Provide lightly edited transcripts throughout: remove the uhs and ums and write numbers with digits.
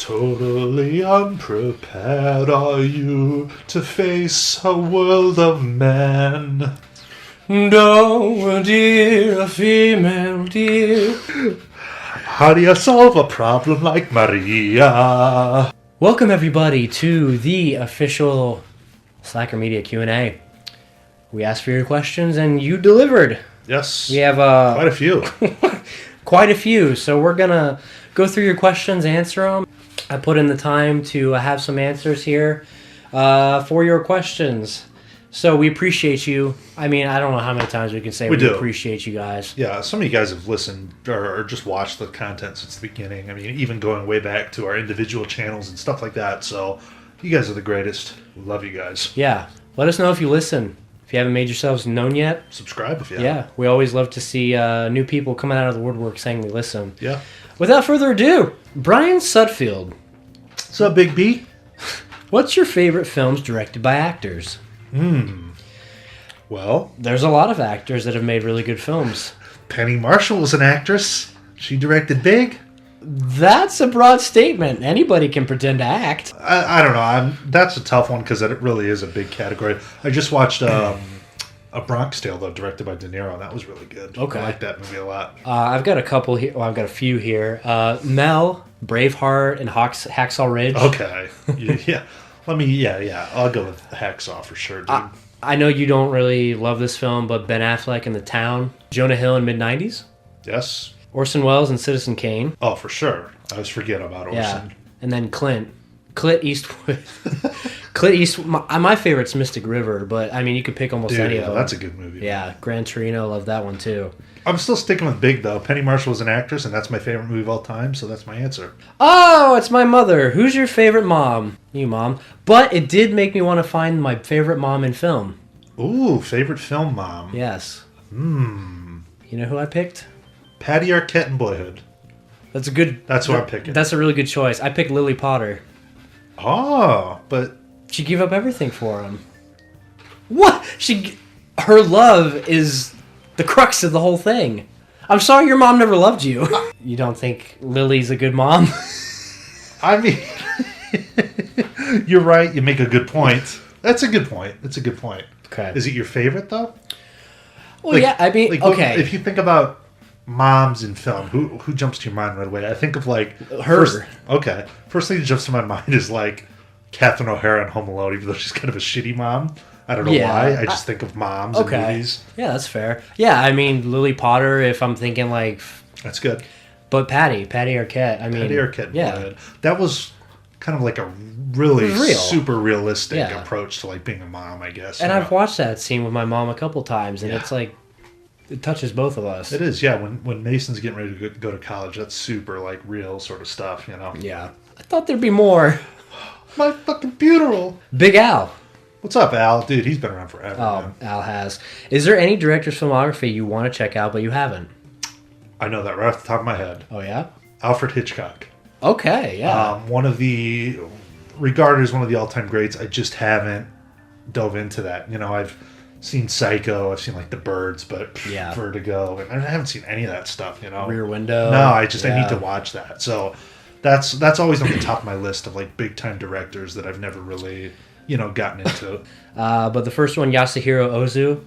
Totally unprepared are you to face a world of men. No, dear, a female dear. How do you solve a problem like Maria? Welcome everybody to the official Slacker Media Q&A. We asked for your questions and you delivered. Yes. We have quite a few. quite a few, so we're gonna go through your questions, answer them. I put in the time to have some answers here for your questions. So we appreciate you. I mean, I don't know how many times we can say we appreciate you guys. Yeah, some of you guys have listened or just watched the content since the beginning. I mean, even going way back to our individual channels and stuff like that. So you guys are the greatest. We love you guys. Yeah. Let us know if you listen. If you haven't made yourselves known yet. Subscribe if you haven't. Yeah. We always love to see new people coming out of the woodwork saying we listen. Yeah. Without further ado, Brian Sudfield. What's up, Big B? What's your favorite films directed by actors? Well, there's a lot of actors that have made really good films. Penny Marshall was an actress. She directed Big. That's a broad statement. Anybody can pretend to act. I don't know. That's a tough one because it really is a big category. I just watched A Bronx Tale, though, directed by De Niro, and that was really good. Okay. I like that movie a lot. I've got a couple here. Well, I've got a few here. Mel, Braveheart, and Hacksaw Ridge. Okay. Yeah. I'll go with Hacksaw for sure, dude. I know you don't really love this film, but Ben Affleck in The Town, Jonah Hill in mid-90s, Yes. Orson Welles in Citizen Kane. Oh, for sure. I always forget about Orson. Yeah, and then Clint Eastwood. Clint Eastwood. My favorite's Mystic River, but I mean you could pick almost any of them. That's a good movie. Yeah, Gran Torino, love that one too. I'm still sticking with Big though. Penny Marshall was an actress, and that's my favorite movie of all time, so that's my answer. Oh, it's my mother. Who's your favorite mom? You, Mom. But it did make me want to find my favorite mom in film. Ooh, favorite film mom. Yes. You know who I picked? Patty Arquette in Boyhood. That's a good. That's who I'm picking. That's a really good choice. I picked Lily Potter. Oh, but she gave up everything for him. What? Her love is the crux of the whole thing. I'm sorry your mom never loved you. You don't think Lily's a good mom? I mean, you're right. You make a good point. That's a good point. Okay. Is it your favorite though? Well, yeah. I mean, okay. If you think about moms in film, who jumps to your mind right away? I think of like her. First thing that jumps to my mind is like Catherine O'Hara in Home Alone, even though she's kind of a shitty mom. I don't know why. I just think of moms in movies. Yeah, that's fair. Yeah, I mean Lily Potter. If I'm thinking like, that's good. But Patty Arquette. I mean, Patty Arquette. Yeah, that was kind of like a really super realistic approach to like being a mom, I guess. And I've watched that scene with my mom a couple times, and it's like it touches both of us. It is, yeah. When Mason's getting ready to go to college, that's super like real sort of stuff, you know. Yeah, I thought there'd be more. My fucking funeral. Big Al. What's up, Al? Dude, he's been around forever. Oh, man. Al has. Is there any director's filmography you want to check out but you haven't? I know that right off the top of my head. Oh yeah. Alfred Hitchcock. Okay, yeah. Regarded as one of the all-time greats. I just haven't dove into that. You know, I've seen Psycho, I've seen like The Birds, but Vertigo, and I haven't seen any of that stuff. You know, Rear Window. No, I need to watch that. So that's always on the top of my list of like big-time directors that I've never really gotten into. But the first one, Yasuhiro Ozu,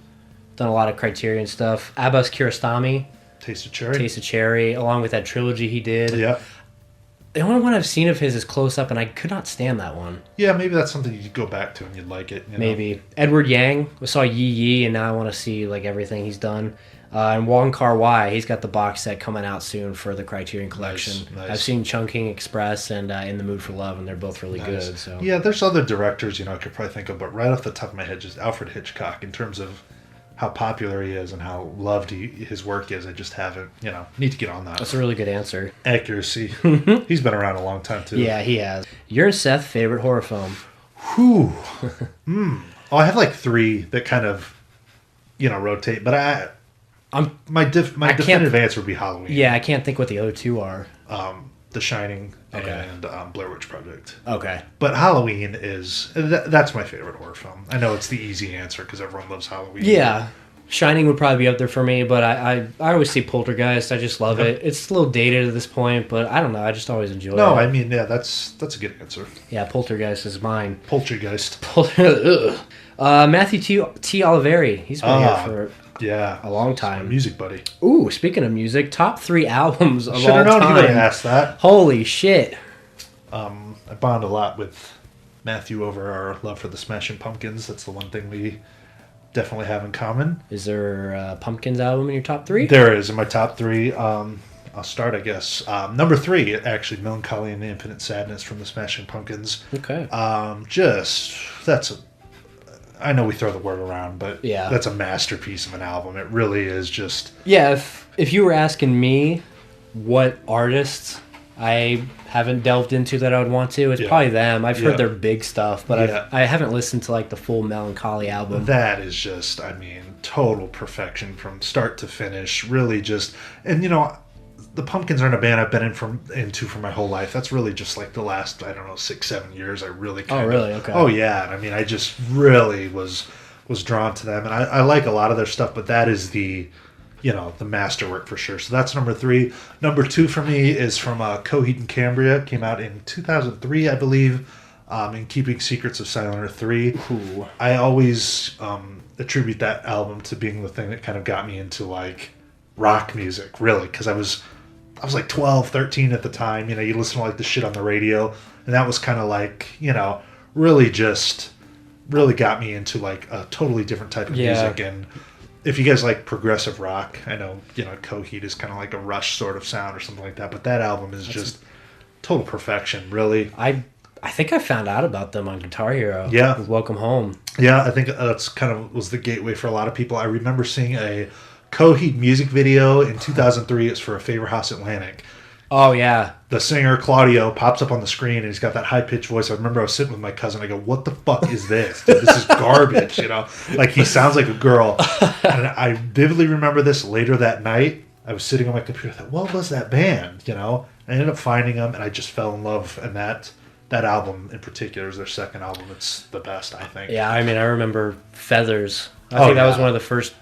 done a lot of Criterion stuff. Abbas Kiarostami. Taste of Cherry, along with that trilogy he did. Yeah. The only one I've seen of his is Close Up, and I could not stand that one. Yeah, maybe that's something you'd go back to and you'd like it. Maybe. Edward Yang. I saw Yi Yi, and now I want to see like everything he's done. And Wong Kar-wai, he's got the box set coming out soon for the Criterion Collection. Nice. I've seen Chungking Express and In the Mood for Love, and they're both really good. So yeah, there's other directors I could probably think of, but right off the top of my head, just Alfred Hitchcock in terms of how popular he is and how loved his work is. I just haven't, need to get on that. That's a really good answer. Accuracy. He's been around a long time, too. Yeah, he has. Your and Seth favorite horror film? Whew. Oh, I have like three that kind of, rotate, but my definitive answer would be Halloween. Yeah, I can't think what the other two are. The Shining and Blair Witch Project. Okay. But Halloween that's my favorite horror film. I know it's the easy answer because everyone loves Halloween. Yeah. Shining would probably be up there for me, but I always see Poltergeist. I just love it. It's a little dated at this point, but I don't know. I just always enjoy it. No, I mean, yeah, that's a good answer. Yeah, Poltergeist is mine. Poltergeist. Matthew T. Oliveri. He's been here for Yeah, a long my time. music buddy. Ooh, speaking of music, top 3 albums of Should all have known you would have time. asked that. Holy shit. I bond a lot with Matthew over our love for the Smashing Pumpkins. That's the one thing we definitely have in common. Is there a Pumpkins album in your top 3? There is in my top 3. I'll start, I guess. Number 3, actually, Melancholy and the Infinite Sadness from the Smashing Pumpkins. Okay. I know we throw the word around, but Yeah. that's a masterpiece of an album. It really is just... Yeah, if you were asking me what artists I haven't delved into that I would want to, it's Yeah. probably them. I've Yeah. heard their big stuff, but Yeah. I haven't listened to like the full Melancholy album. That is just, I mean, total perfection from start to finish. Really just... And, you know, the Pumpkins aren't a band I've been into for my whole life. That's really just like the last, I don't know, 6-7 years. I really kind of... really? Okay. Oh, yeah. I mean, I just really was drawn to them. And I like a lot of their stuff, but that is the masterwork for sure. So that's number 3. Number 2 for me is from Coheed and Cambria. It came out in 2003, I believe, in Keeping Secrets of Silent Earth 3. Ooh. I always attribute that album to being the thing that kind of got me into, like, rock music, really, because I was like 12, 13 at the time. You know, you listen to, like, the shit on the radio, and that was kind of like, you know, really got me into, like, a totally different type of music. And if you guys like progressive rock, I know, you know, Coheed is kind of like a Rush sort of sound or something like that, but that album is just total perfection, really. I think I found out about them on Guitar Hero. Yeah. With Welcome Home. Yeah, I think that's kind of was the gateway for a lot of people. I remember seeing a Coheed music video in 2003. It's for A Favor House Atlantic. Oh, yeah. The singer, Claudio, pops up on the screen, and he's got that high-pitched voice. I remember I was sitting with my cousin. I go, what the fuck is this? Dude, this is garbage, you know? Like, he sounds like a girl. And I vividly remember this later that night. I was sitting on my computer. I thought, what was that band, you know? I ended up finding them, and I just fell in love. And that album in particular is their second album. It's the best, I think. Yeah, I mean, I remember Feathers. I think that was one of the first...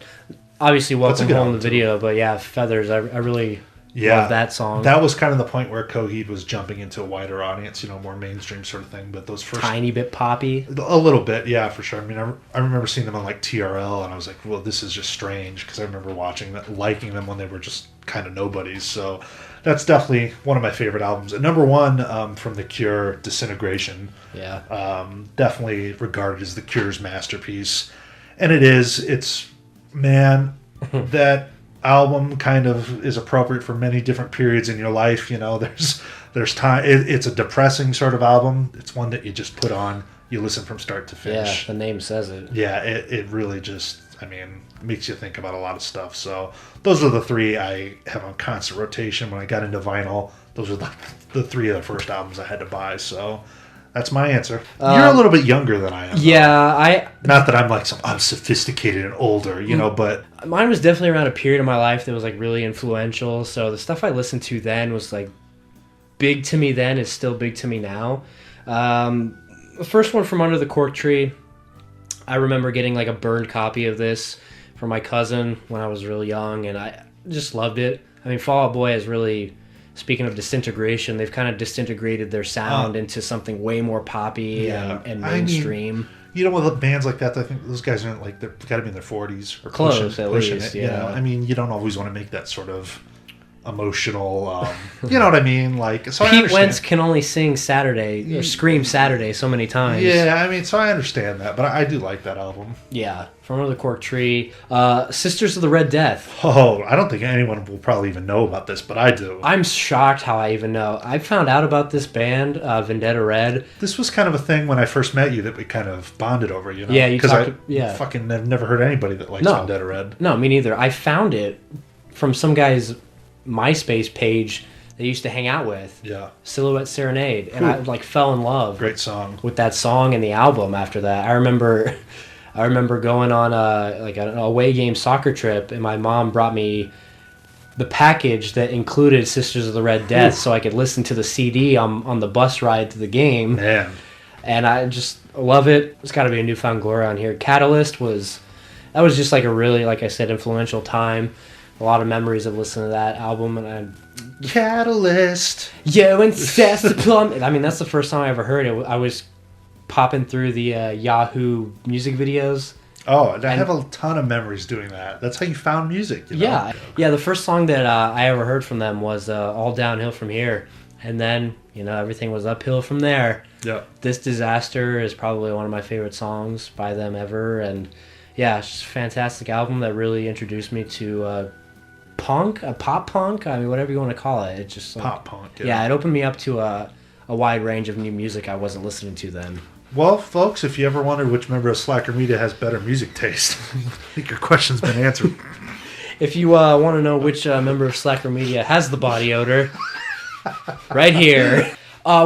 Obviously, Welcome Home, the video, but yeah, Feathers. I really... love that song. That was kind of the point where Coheed was jumping into a wider audience, you know, more mainstream sort of thing. But those first... Tiny bit poppy. A little bit, yeah, for sure. I mean, I remember seeing them on, like, TRL, and I was like, well, this is just strange, because I remember liking them when they were just kind of nobodies. So that's definitely one of my favorite albums. And number 1, from The Cure, Disintegration. Yeah. Definitely regarded as The Cure's masterpiece. And it's, man, that... album kind of is appropriate for many different periods in your life. You know, there's time. It's a depressing sort of album. It's one that you just put on, you listen from start to finish. Yeah, the name says it. Yeah, it really just, I mean, makes you think about a lot of stuff. So those are the 3 I have on constant rotation. When I got into vinyl, those are the 3 of the first albums I had to buy. So that's my answer. You're a little bit younger than I am. Yeah, Not that I'm like I'm sophisticated and older, you know, but... Mine was definitely around a period of my life that was like really influential. So the stuff I listened to then was like big to me then, is still big to me now. The first one, From Under the Cork Tree, I remember getting like a burned copy of this from my cousin when I was really young, and I just loved it. I mean, Fall Out Boy has really... Speaking of disintegration, they've kind of disintegrated their sound into something way more poppy and mainstream. I mean, you know, with bands like that, I think those guys aren't like, they've got to be in their 40s or close pushing at least, it. yeah. You know? I mean, you don't always want to make that sort of emotional, you know what I mean? Like, so Pete Wentz can only sing Saturday, or scream Saturday so many times. Yeah, I mean, so I understand that, but I do like that album. Yeah, From Under the Cork Tree. Sisters of the Red Death. Oh, I don't think anyone will probably even know about this, but I do. I'm shocked how I even know. I found out about this band, Vendetta Red. This was kind of a thing when I first met you that we kind of bonded over, you know? Yeah, because I yeah. fucking have never heard anybody that likes Vendetta Red. No, me neither. I found it from some guy's MySpace page they used to hang out with. Yeah. Silhouette Serenade. And I like fell in love. Great song. With that song and the album after that. I remember going on an away game soccer trip, and my mom brought me the package that included Sisters of the Red Death so I could listen to the CD on the bus ride to the game. Man. And I just love it. It's got to be a Newfound Glory on here. Catalyst was that was just like a really, like I said, influential time. A lot of memories of listening to that album, and Catalyst. Yo, incessant plum. I mean, that's the first time I ever heard it. I was popping through the Yahoo music videos. Oh, and I have a ton of memories doing that. That's how you found music, you know? Yeah, yeah. The first song that I ever heard from them was "All Downhill from Here," and then everything was uphill from there. Yeah. This Disaster is probably one of my favorite songs by them ever, and yeah, it's just a fantastic album that really introduced me to punk, pop punk. I mean, whatever you want to call it. It just like, Pop punk. yeah, it opened me up to a wide range of new music I wasn't listening to then. Well, folks, if you ever wondered which member of Slacker Media has better music taste, I think your question's been answered. If you want to know which member of Slacker Media has the body odor, right here.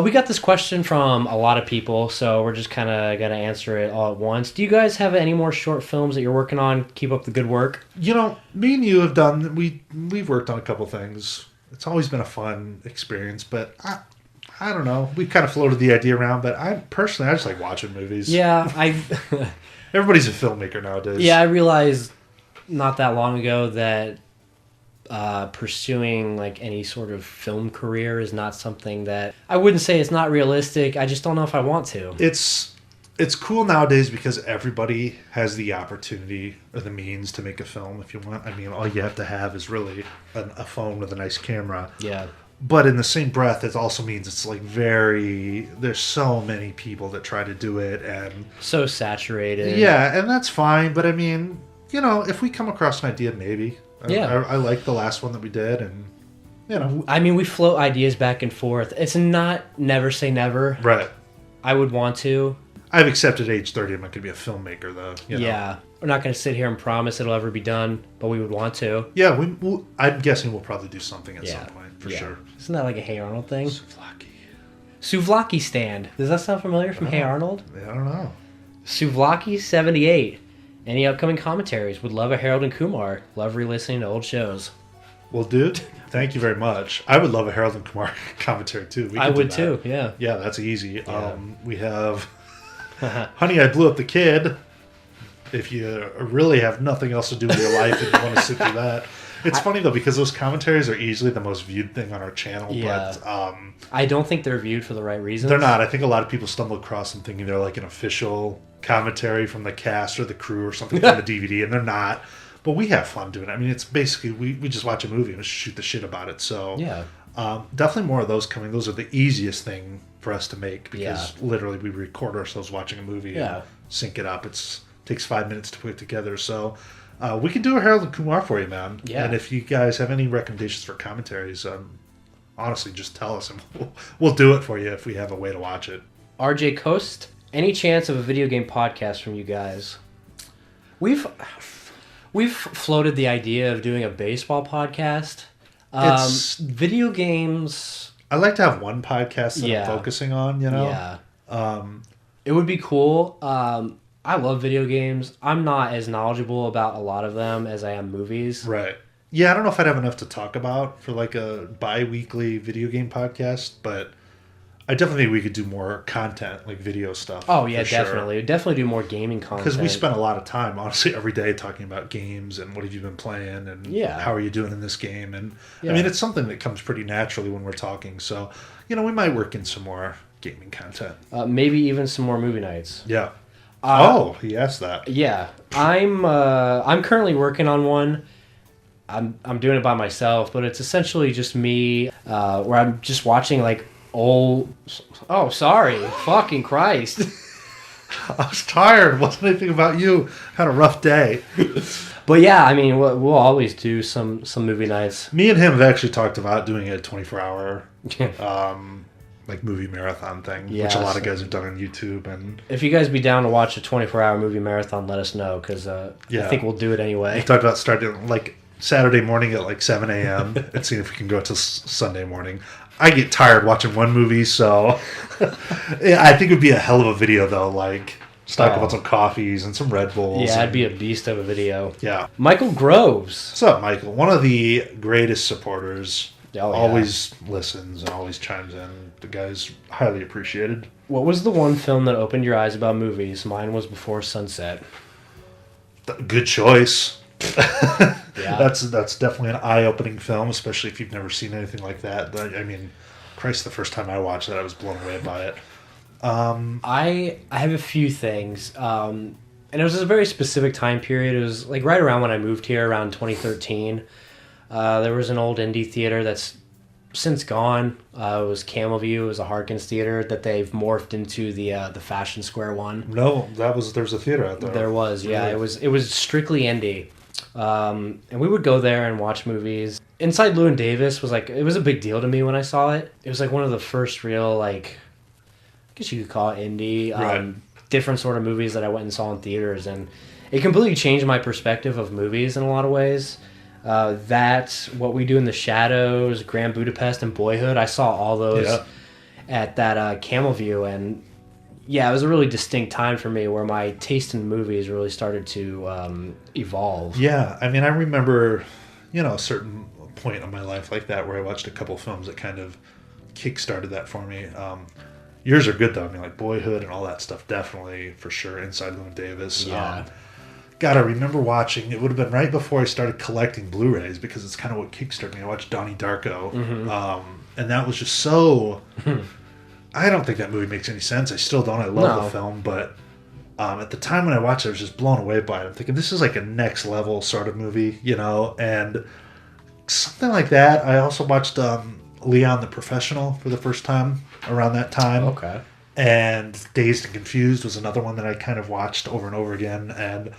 We got this question from a lot of people, so we're just kind of going to answer it all at once. Do you guys have any more short films that you're working on? Keep up the good work. Me and you have done, we've worked on a couple things. It's always been a fun experience, but I don't know. We kind of floated the idea around, but I just like watching movies. Yeah, Everybody's a filmmaker nowadays. Yeah, I realized not that long ago that pursuing like any sort of film career is not something that I wouldn't say it's not realistic. I just don't know if I want to. It's cool nowadays because everybody has the opportunity or the means to make a film if you want. I mean, all you have to have is really a phone with a nice camera. Yeah. But in the same breath, it also means it's like there's so many people that try to do it and so saturated. Yeah, and that's fine. But I mean, if we come across an idea, maybe. Yeah. I like the last one that we did, and I mean, we float ideas back and forth. It's not never say never. Right. I would want to. I've accepted age 30 I'm not going to be a filmmaker, though. Yeah. We're not going to sit here and promise it'll ever be done, but we would want to. Yeah, I'm guessing we'll probably do something at some point, for sure. Isn't that like a Hey Arnold thing? Souvlaki. Souvlaki stand. Does that sound familiar from Hey Arnold? I don't know. Souvlaki 78. Any upcoming commentaries? Would love a Harold and Kumar. Love re-listening to old shows. Well, dude, thank you very much. I would love a Harold and Kumar commentary, too. I would, too, yeah. Yeah, that's easy. Yeah. We have Honey, I Blew Up the Kid. If you really have nothing else to do with your life and you want to sit through that. It's funny, though, because those commentaries are easily the most viewed thing on our channel. Yeah. But I don't think they're viewed for the right reasons. They're not. I think a lot of people stumble across them thinking they're like an official commentary from the cast or the crew or something from the DVD, and they're not. But we have fun doing it. I mean, it's basically, we just watch a movie and shoot the shit about it. So yeah. Definitely more of those coming. Those are the easiest thing for us to make because literally we record ourselves watching a movie and sync it up. It takes 5 minutes to put it together. So we can do a Harold and Kumar for you, man. Yeah. And if you guys have any recommendations for commentaries, honestly, just tell us and we'll do it for you if we have a way to watch it. RJ Coast, any chance of a video game podcast from you guys? We've floated the idea of doing a baseball podcast. Video games. I like to have one podcast that I'm focusing on, Yeah. It would be cool. I love video games. I'm not as knowledgeable about a lot of them as I am movies. Right. Yeah, I don't know if I'd have enough to talk about for like a bi-weekly video game podcast, but I definitely think we could do more content, like video stuff. Oh, yeah, definitely. Sure. Definitely do more gaming content. Because we spend a lot of time, honestly, every day talking about games and what have you been playing and how are you doing in this game. And I mean, it's something that comes pretty naturally when we're talking. So, we might work in some more gaming content. Maybe even some more movie nights. Yeah. He asked that. Yeah. I'm currently working on one. I'm doing it by myself, but it's essentially just me where I'm just watching like old... Oh, sorry. Fucking Christ. I was tired. It wasn't anything about you. Had a rough day. But yeah, I mean, we'll always do some movie nights. Me and him have actually talked about doing a 24-hour like movie marathon thing, which a lot of guys have done on YouTube. And if you guys be down to watch a 24-hour movie marathon, let us know because I think we'll do it anyway. We talked about starting like Saturday morning at like 7 a.m. and seeing if we can go to Sunday morning. I get tired watching one movie, so I think it would be a hell of a video though. Like stock up on some coffees and some Red Bulls. Yeah, it'd be a beast of a video. Yeah, Michael Groves. What's up, Michael? One of the greatest supporters. Always listens and always chimes in. The guy's highly appreciated. What was the one film that opened your eyes about movies? Mine was Before Sunset. Good choice. Yeah. That's definitely an eye-opening film, especially if you've never seen anything like that. I mean, Christ, the first time I watched that, I was blown away by it. I have a few things, and it was a very specific time period. It was like right around when I moved here, around 2013. There was an old indie theater that's since gone. It was Camelview. It was a Harkins theater that they've morphed into the Fashion Square one. No, there's a theater out there. There was, yeah. Really? It was strictly indie, and we would go there and watch movies. Inside Llewyn Davis was like, it was a big deal to me when I saw it. It was like one of the first real, like, I guess you could call it indie, Right. different sort of movies that I went and saw in theaters, and it completely changed my perspective of movies in a lot of ways. That, What We Do in the Shadows, Grand Budapest, and Boyhood, I saw all those Yeah. at that Camelview, and yeah, it was a really distinct time for me where my taste in movies really started to evolve. Yeah, I mean, I remember, a certain point in my life like that where I watched a couple films that kind of kick-started that for me. Yours are good, though. I mean, like Boyhood and all that stuff, definitely, for sure. Inside Llewyn Davis. Yeah. God, I remember watching, it would have been right before I started collecting Blu-rays because it's kind of what kickstarted me. I watched Donnie Darko, and that was just so... I don't think that movie makes any sense. I still don't. I love the film, but at the time when I watched it, I was just blown away by it. I'm thinking, this is like a next level sort of movie, and something like that. I also watched Leon the Professional for the first time around that time. Okay. And Dazed and Confused was another one that I kind of watched over and over again. And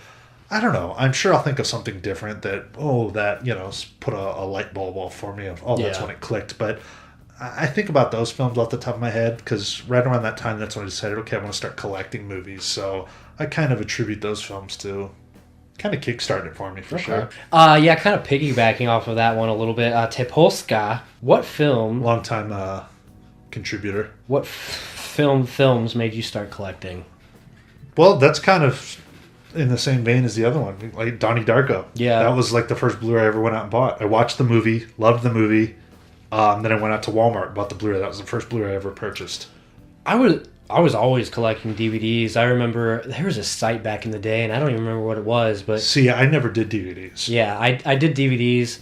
I don't know. I'm sure I'll think of something different that put a light bulb off for me of, that's Yeah. when it clicked. But I think about those films off the top of my head because right around that time, that's when I decided, okay, I want to start collecting movies. So I kind of attribute those films to kind of kickstarted it for me for sure. Yeah, kind of piggybacking off of that one a little bit. Tepolska, what film, Long time contributor. what films made you start collecting? Well, that's kind of in the same vein as the other one, like Donnie Darko. Yeah. That was like the first Blu-ray I ever went out and bought. I watched the movie, loved the movie, then I went out to Walmart, bought the Blu-ray. That was the first Blu-ray I ever purchased. I was always collecting DVDs. I remember there was a site back in the day, and I don't even remember what it was, but See, I never did DVDs. yeah, I did DVDs.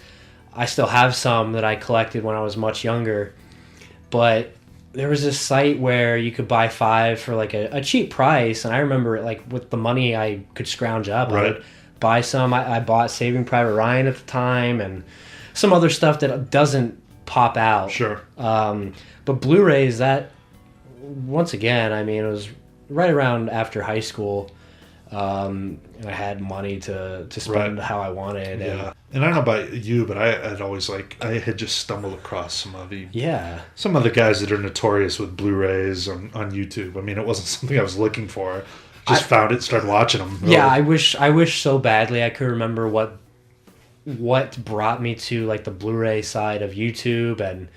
I still have some that I collected when I was much younger, but there was this site where you could buy 5 for like a cheap price, and I remember like with the money I could scrounge up, I Right. would buy some. I bought Saving Private Ryan at the time, and some other stuff that doesn't pop out. Sure. But Blu-rays, that once again, I mean, it was right around after high school. And I had money to spend Right. how I wanted. And Yeah. And I don't know about you, but I had always I had just stumbled across some of the guys that are notorious with Blu-rays on YouTube. I mean, it wasn't something I was looking for. Just found it, started watching them. Yeah, I wish so badly I could remember what brought me to like the Blu-ray side of YouTube and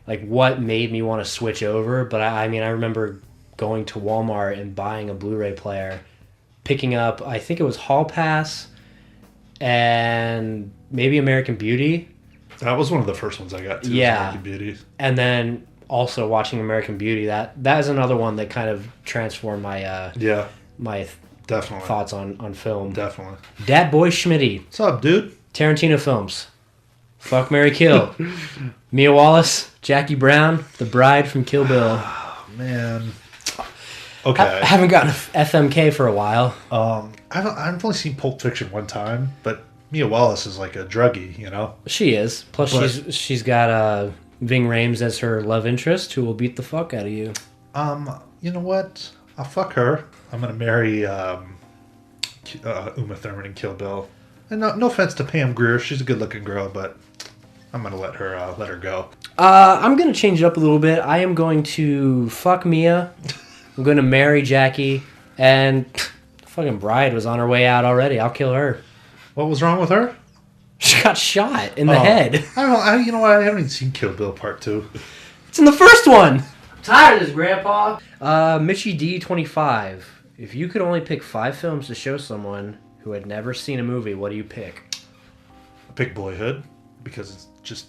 like what made me want to switch over. But I mean, I remember going to Walmart and buying a Blu-ray player, picking up, I think it was Hall Pass and maybe American Beauty, That was one of the first ones I got too. Yeah. American Beauty. and then also watching American Beauty. That is another one that kind of transformed my Yeah, my definitely. thoughts on film. Definitely. Dat Boy Schmitty. What's up, dude? Tarantino films. Fuck, Marry, Kill. Mia Wallace, Jackie Brown, the bride from Kill Bill. Oh, man. I Okay. haven't gotten a FMK for a while. I've only seen Pulp Fiction one time, but Mia Wallace is like a druggie, you know? She is. Plus, But- she's got Ving Rhames as her love interest, who will beat the fuck out of you. You know what? I'll fuck her. I'm gonna marry Uma Thurman in Kill Bill. And no offense to Pam Grier, she's a good-looking girl, but I'm gonna let her go. I'm going to change it up a little bit. I am going to fuck Mia. I'm going to marry Jackie. And the fucking bride was on her way out already. I'll kill her. What was wrong with her? She got shot in the Oh. head. I don't know. You know what? I haven't even seen Kill Bill Part 2. It's in the first one. I'm tired of this, Grandpa. Mitchie D25. If you could only pick 5 films to show someone who had never seen a movie, what do you pick? I picked Boyhood because it's just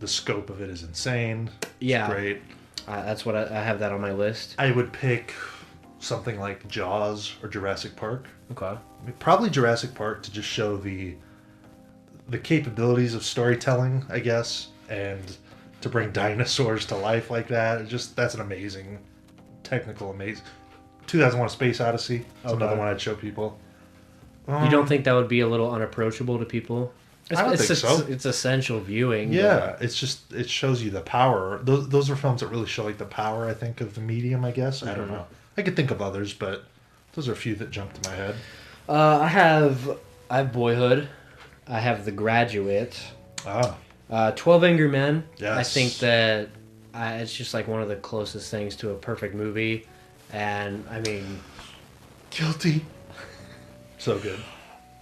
the scope of it is insane. It's Yeah. great. That's what I have that on my list. I would pick something like Jaws or Jurassic Park. Okay. I mean, probably Jurassic Park to just show the capabilities of storytelling, I guess, and to bring dinosaurs to life like that. That's an amazing, technical, amazing. 2001: A Space Odyssey. That's another one I'd show people. You don't think that would be a little unapproachable to people? I don't think so. It's essential viewing. Yeah, it's just, it shows you the power. Those are films that really show like the power, I think, of the medium, I guess. I don't know. I could think of others, but those are a few that jumped to my head. I have Boyhood. I have The Graduate. 12 Angry Men. Yes. I think that it's just like one of the closest things to a perfect movie. And, I mean... Guilty. So good.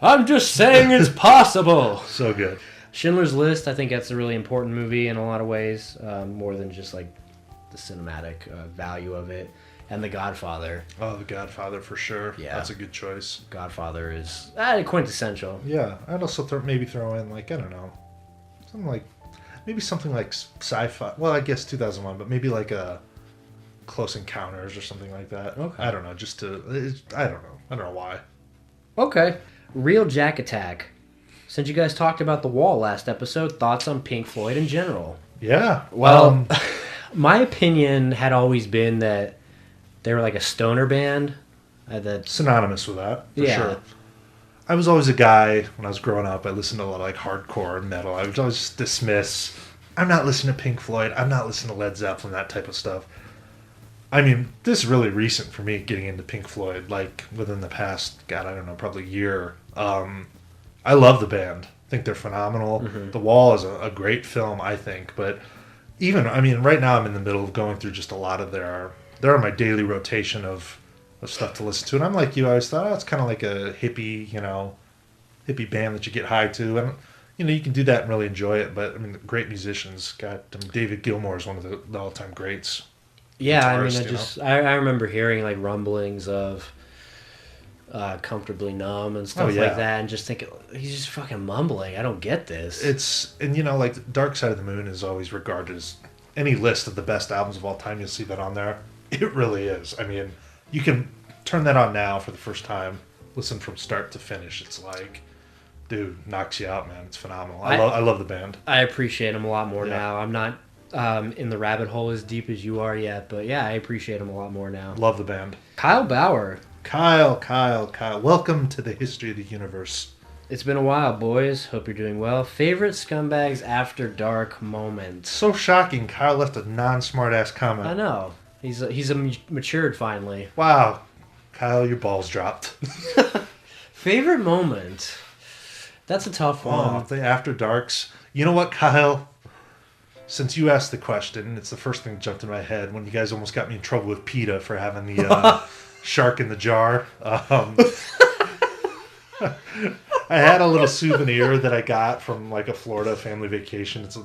I'm just saying it's possible! So good. Schindler's List, I think that's a really important movie in a lot of ways. More than just like the cinematic value of it. And The Godfather. Oh, The Godfather for sure. Yeah. That's a good choice. Godfather is quintessential. Yeah, I'd also maybe throw in, like, I don't know, something like sci-fi. Well, I guess 2001, but maybe like a Close Encounters or something like that. Okay. I don't know, I don't know. I don't know why. Okay. Real Jack Attack. Since you guys talked about The Wall last episode, thoughts on Pink Floyd in general? Yeah. Well, my opinion had always been that they were like a stoner band. Synonymous with that, for Yeah. sure. I was always a guy, when I was growing up, I listened to a lot of like hardcore and metal. I would always just dismiss, I'm not listening to Pink Floyd, I'm not listening to Led Zeppelin, that type of stuff. I mean, this is really recent for me getting into Pink Floyd, like within the past, God, I don't know, probably year. I love the band. I think they're phenomenal. The Wall is a great film, I think. But even, I mean, right now I'm in the middle of going through just a lot of they're on my daily rotation of stuff to listen to. And I'm like you, I always thought, it's kind of like a hippie band that you get high to. And, you can do that and really enjoy it. But, I mean, great musicians. David Gilmour is one of the all-time greats. Yeah, I mean, Guitarist, I remember hearing like rumblings of Comfortably Numb and stuff like that, and just thinking, he's just fucking mumbling. I don't get this. Like Dark Side of the Moon is always regarded as any list of the best albums of all time. You'll see that on there. It really is. I mean, you can turn that on now for the first time, listen from start to finish. It's like, dude, knocks you out, man. It's phenomenal. I love the band. I appreciate him a lot more now. I'm not in the rabbit hole as deep as you are yet, but yeah, I appreciate him a lot more now. Love the band. Kyle Bauer. Kyle. Welcome to the history of the universe. It's been a while, boys. Hope you're doing well. Favorite Scumbags After Dark moment? So shocking. Kyle left a non-smart-ass comment. I know. He's matured finally. Wow. Kyle, your balls dropped. Favorite moment? That's a tough one. The After Darks. You know what, Kyle? Since you asked the question, it's the first thing that jumped in my head when you guys almost got me in trouble with PETA for having the shark in the jar. I had a little souvenir that I got from like a Florida family vacation. It's a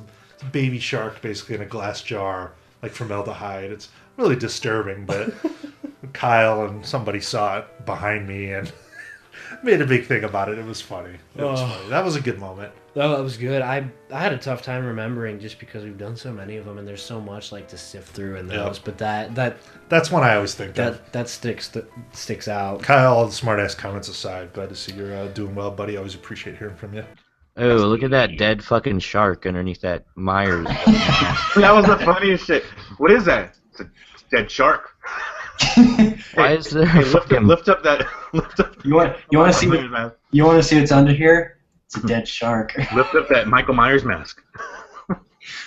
baby shark basically in a glass jar, like formaldehyde. It's really disturbing, but Kyle and somebody saw it behind me and made a big thing about it. It was funny. That was a good moment. Oh, that was good. I had a tough time remembering just because we've done so many of them and there's so much like to sift through in those. But that's one I always think of. That sticks out. Kyle, all the smart ass comments aside, glad to see you're doing well, buddy. Always appreciate hearing from you. Oh, look at that dead fucking shark underneath that Myers. That was the funniest shit. What is that? It's a dead shark. Why is there Hey, fucking... lift up that. You want to see what's under here? It's a dead shark. Lift up that Michael Myers mask.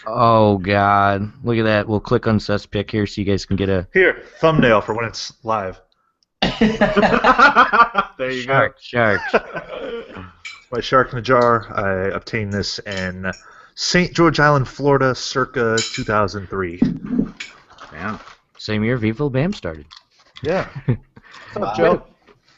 Oh, God. Look at that. We'll click on Suspic here so you guys can get a... Here, thumbnail for when it's live. There you Shark. My shark in a jar. I obtained this in St. George Island, Florida, circa 2003. go. Yeah. Same year Vivo Bam started. Yeah. What's up, Joe?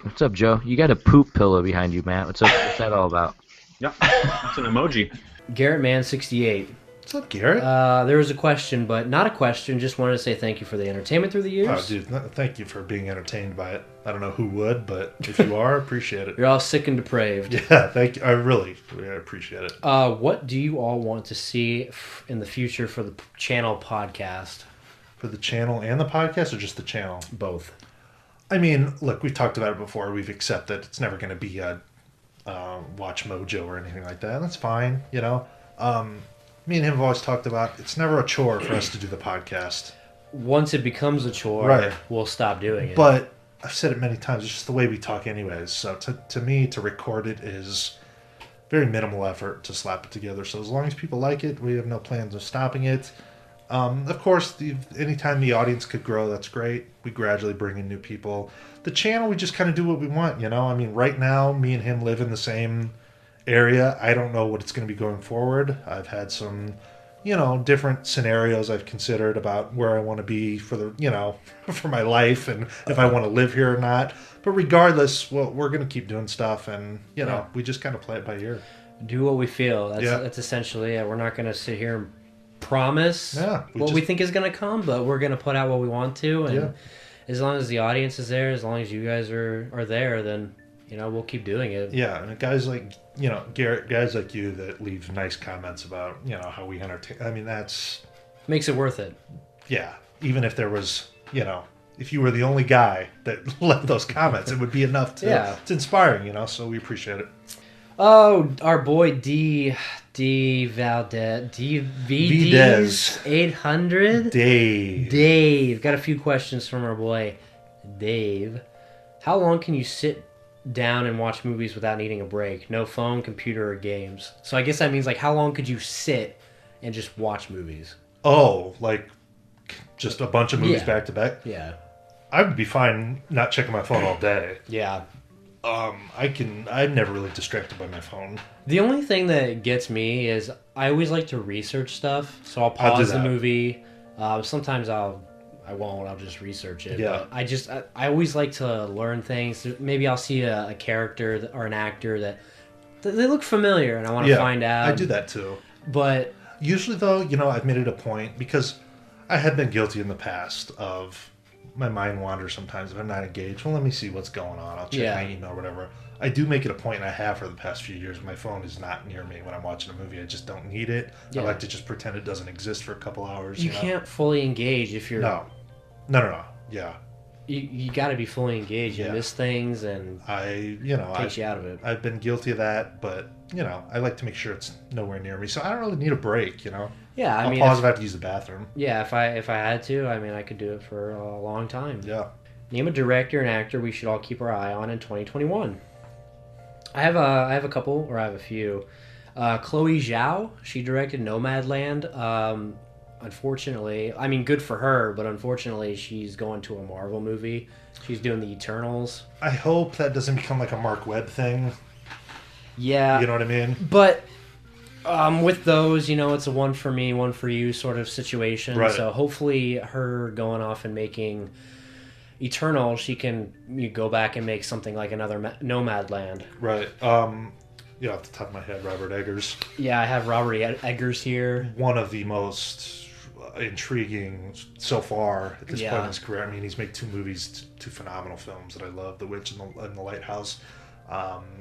What's up, Joe? You got a poop pillow behind you, Matt. What's that all about? Yep. That's an emoji. Garrett Man 68. What's up, Garrett? There was a question, but not a question. Just wanted to say thank you for the entertainment through the years. Oh, dude, thank you for being entertained by it. I don't know who would, but if you are, appreciate it. You're all sick and depraved. Yeah, thank you. I really appreciate it. What do you all want to see in the future for the channel podcast? For the channel and the podcast, or just the channel? Both. I mean, look, we've talked about it before. We've accepted it's never going to be a Watch Mojo or anything like that. That's fine, you know. Me and him have always talked about it's never a chore for us to do the podcast. Once it becomes a chore, Right. we'll stop doing it. But I've said it many times. It's just the way we talk, anyways. So to me, to record it is very minimal effort to slap it together. So as long as people like it, we have no plans of stopping it. Of course, anytime the audience could grow, that's great. We gradually bring in new people. The channel, we just kind of do what we want, you know? I mean, right now, me and him live in the same area. I don't know what it's going to be going forward. I've had some, you know, different scenarios I've considered about where I want to be for the, you know, for my life and if I want to live here or not. But regardless, well, we're going to keep doing stuff and, you know, we just kind of play it by ear. Do what we feel. That's, Yeah. that's essentially it. We're not going to sit here and promise we we think is going to come, but we're going to put out what we want to. And Yeah. as long as the audience is there, as long as you guys are there, then, you know, we'll keep doing it. Yeah, and guys like, you know, Garrett, guys like you that leave nice comments about, you know, how we entertain. I mean, that's, Makes it worth it. yeah, even if there was, you know, if you were the only guy that left those comments, it would be enough to, Yeah. it's inspiring, you know, so we appreciate it. Oh, our boy D Valdez, DVD's 800. Dave, got a few questions from our boy Dave. How long can you sit down and watch movies without needing a break? No phone, computer, or games. So I guess that means like how long could you sit and just watch movies? Oh, like just a bunch of movies Yeah. back to back? Yeah. I would be fine not checking my phone all day. Yeah. I'm never really distracted by my phone. The only thing that gets me is I always like to research stuff. So I'll I'll do pause the that. movie. Sometimes I won't. I'll just research it. Yeah. But I always like to learn things. Maybe I'll see a character or an actor that they look familiar, and I want to find out. I do that too. But Usually, though, you know, I've made it a point because I have been guilty in the past of my mind wanders sometimes if I'm not engaged. Well, let me see what's going on. I'll check my email or whatever. I do make it a point, and I have for the past few years. My phone is not near me when I'm watching a movie. I just don't need it. Yeah. I like to just pretend it doesn't exist for a couple hours. you know? can't fully engage if you're. No. Yeah. You got to be fully engaged. You Yeah. miss things, and takes you out of it. I've been guilty of that, but, you know, I like to make sure it's nowhere near me. So I don't really need a break, you know? Yeah, I I'll mean, pause if I have to use the bathroom. yeah. If I had to, I mean, I could do it for a long time. Yeah. Name a director and actor we should all keep our eye on in 2021. I have a couple, or I have a few. Chloe Zhao, she directed Nomadland. Unfortunately, I mean, good for her, but unfortunately, she's going to a Marvel movie. She's doing the Eternals. I hope that doesn't become like a Mark Webb thing. Yeah, You know what I mean? but with those, you know, it's a one for me, one for you sort of situation. Right. So hopefully, her going off and making Eternal, you go back and make something like another Nomadland. Right. Yeah, off the top of my head, Robert Eggers. Yeah, I have Robert Eggers here. One of the most intriguing so far at this point in his career. I mean, he's made two movies, two phenomenal films that I love, The Witch and the Lighthouse.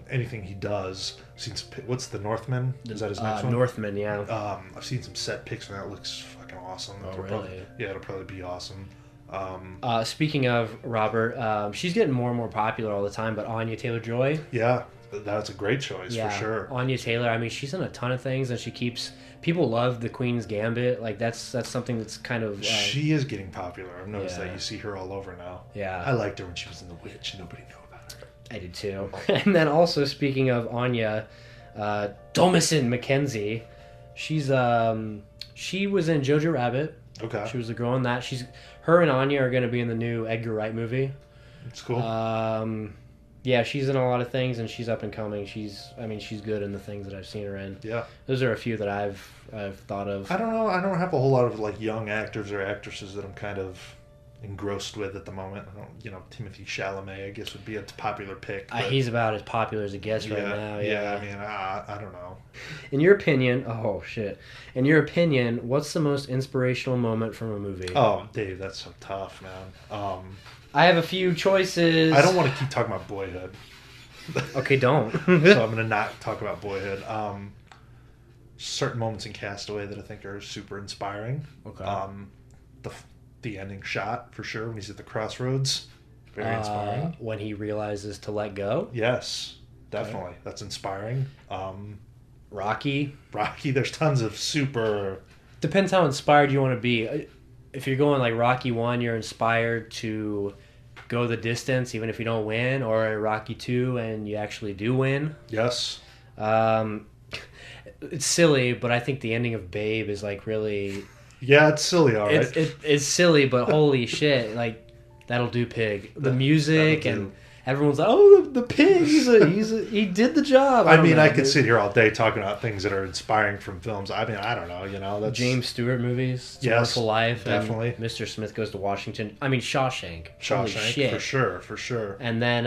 Anything he does, I've seen some, what's The Northman? Is that his next one? Northman, yeah. I've seen some set pics and that looks fucking awesome. Oh, It'll really? Probably, yeah, it'll probably be awesome. Speaking of Robert, she's getting more and more popular all the time, but Anya Taylor-Joy. Yeah, that's a great choice for sure. Anya Taylor, I mean, she's in a ton of things, and people love the Queen's Gambit. Like, that's something that's kind of... she is getting popular. I've noticed Yeah. that you see her all over now. Yeah. I liked her when she was in The Witch. Nobody knew about her. I did too. And then also, speaking of Anya, Domison McKenzie, she was in Jojo Rabbit. Okay. She was the girl in that. Her and Anya are going to be in the new Edgar Wright movie. It's cool. Yeah, she's in a lot of things, and she's up and coming. She's good in the things that I've seen her in. Yeah. Those are a few that I've thought of. I don't know. I don't have a whole lot of like young actors or actresses that I'm kind of engrossed with at the moment. I don't, Timothy Chalamet, I guess, would be a popular pick. But He's about as popular as it gets right now. Yeah. I mean, I don't know. In your opinion, what's the most inspirational moment from a movie? Oh, Dave, that's so tough, man. I have a few choices. I don't want to keep talking about Boyhood, Okay, don't. so I'm going to not talk about Boyhood. Certain moments in Castaway that I think are super inspiring. Okay. The ending shot for sure when he's at the crossroads. Very inspiring. When he realizes to let go. Yes, definitely. That's inspiring. Rocky. Rocky, there's tons of super... Depends how inspired you want to be. If you're going like Rocky 1, you're inspired to go the distance even if you don't win, or Rocky 2 and you actually do win. Yes. It's silly, but I think the ending of Babe is like really... Yeah, it's silly, all right. It's silly, but holy shit, like, that'll do, pig. The music that'll do. and everyone's like, oh, the pig, he did the job. I mean, know, I could dude. sit here all day talking about things that are inspiring from films. I mean, I don't know, that's... James Stewart movies, It's a Yes, Wonderful Life, definitely. and Mr. Smith Goes to Washington. I mean, Shawshank. Holy Shawshank, shit. for sure. And then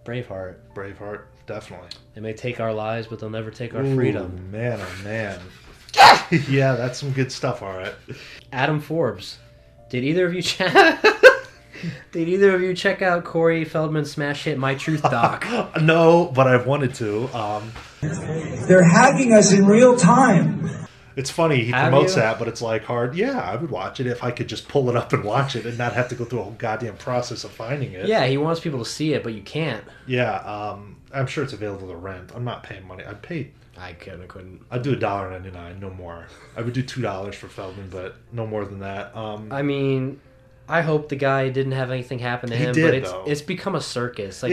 Braveheart. Braveheart, definitely. They may take our lives, but they'll never take our Ooh, freedom. man, oh man. Yeah, that's some good stuff, all right. Adam Forbes. Did either of you check out Corey Feldman's smash hit My Truth doc? No, but I've wanted to. They're hacking us in real time. It's funny, he Have promotes you? that, but it's like hard. Yeah, I would watch it if I could just pull it up and watch it and not have to go through a whole goddamn process of finding it. Yeah, he wants people to see it, but you can't. Yeah, I'm sure it's available to rent. I'm not paying money. I couldn't. I'd do $1.99, no more. I would do $2 for Feldman, but no more than that. I mean, I hope the guy didn't have anything happen to He him, did, but though. it's become a circus. Like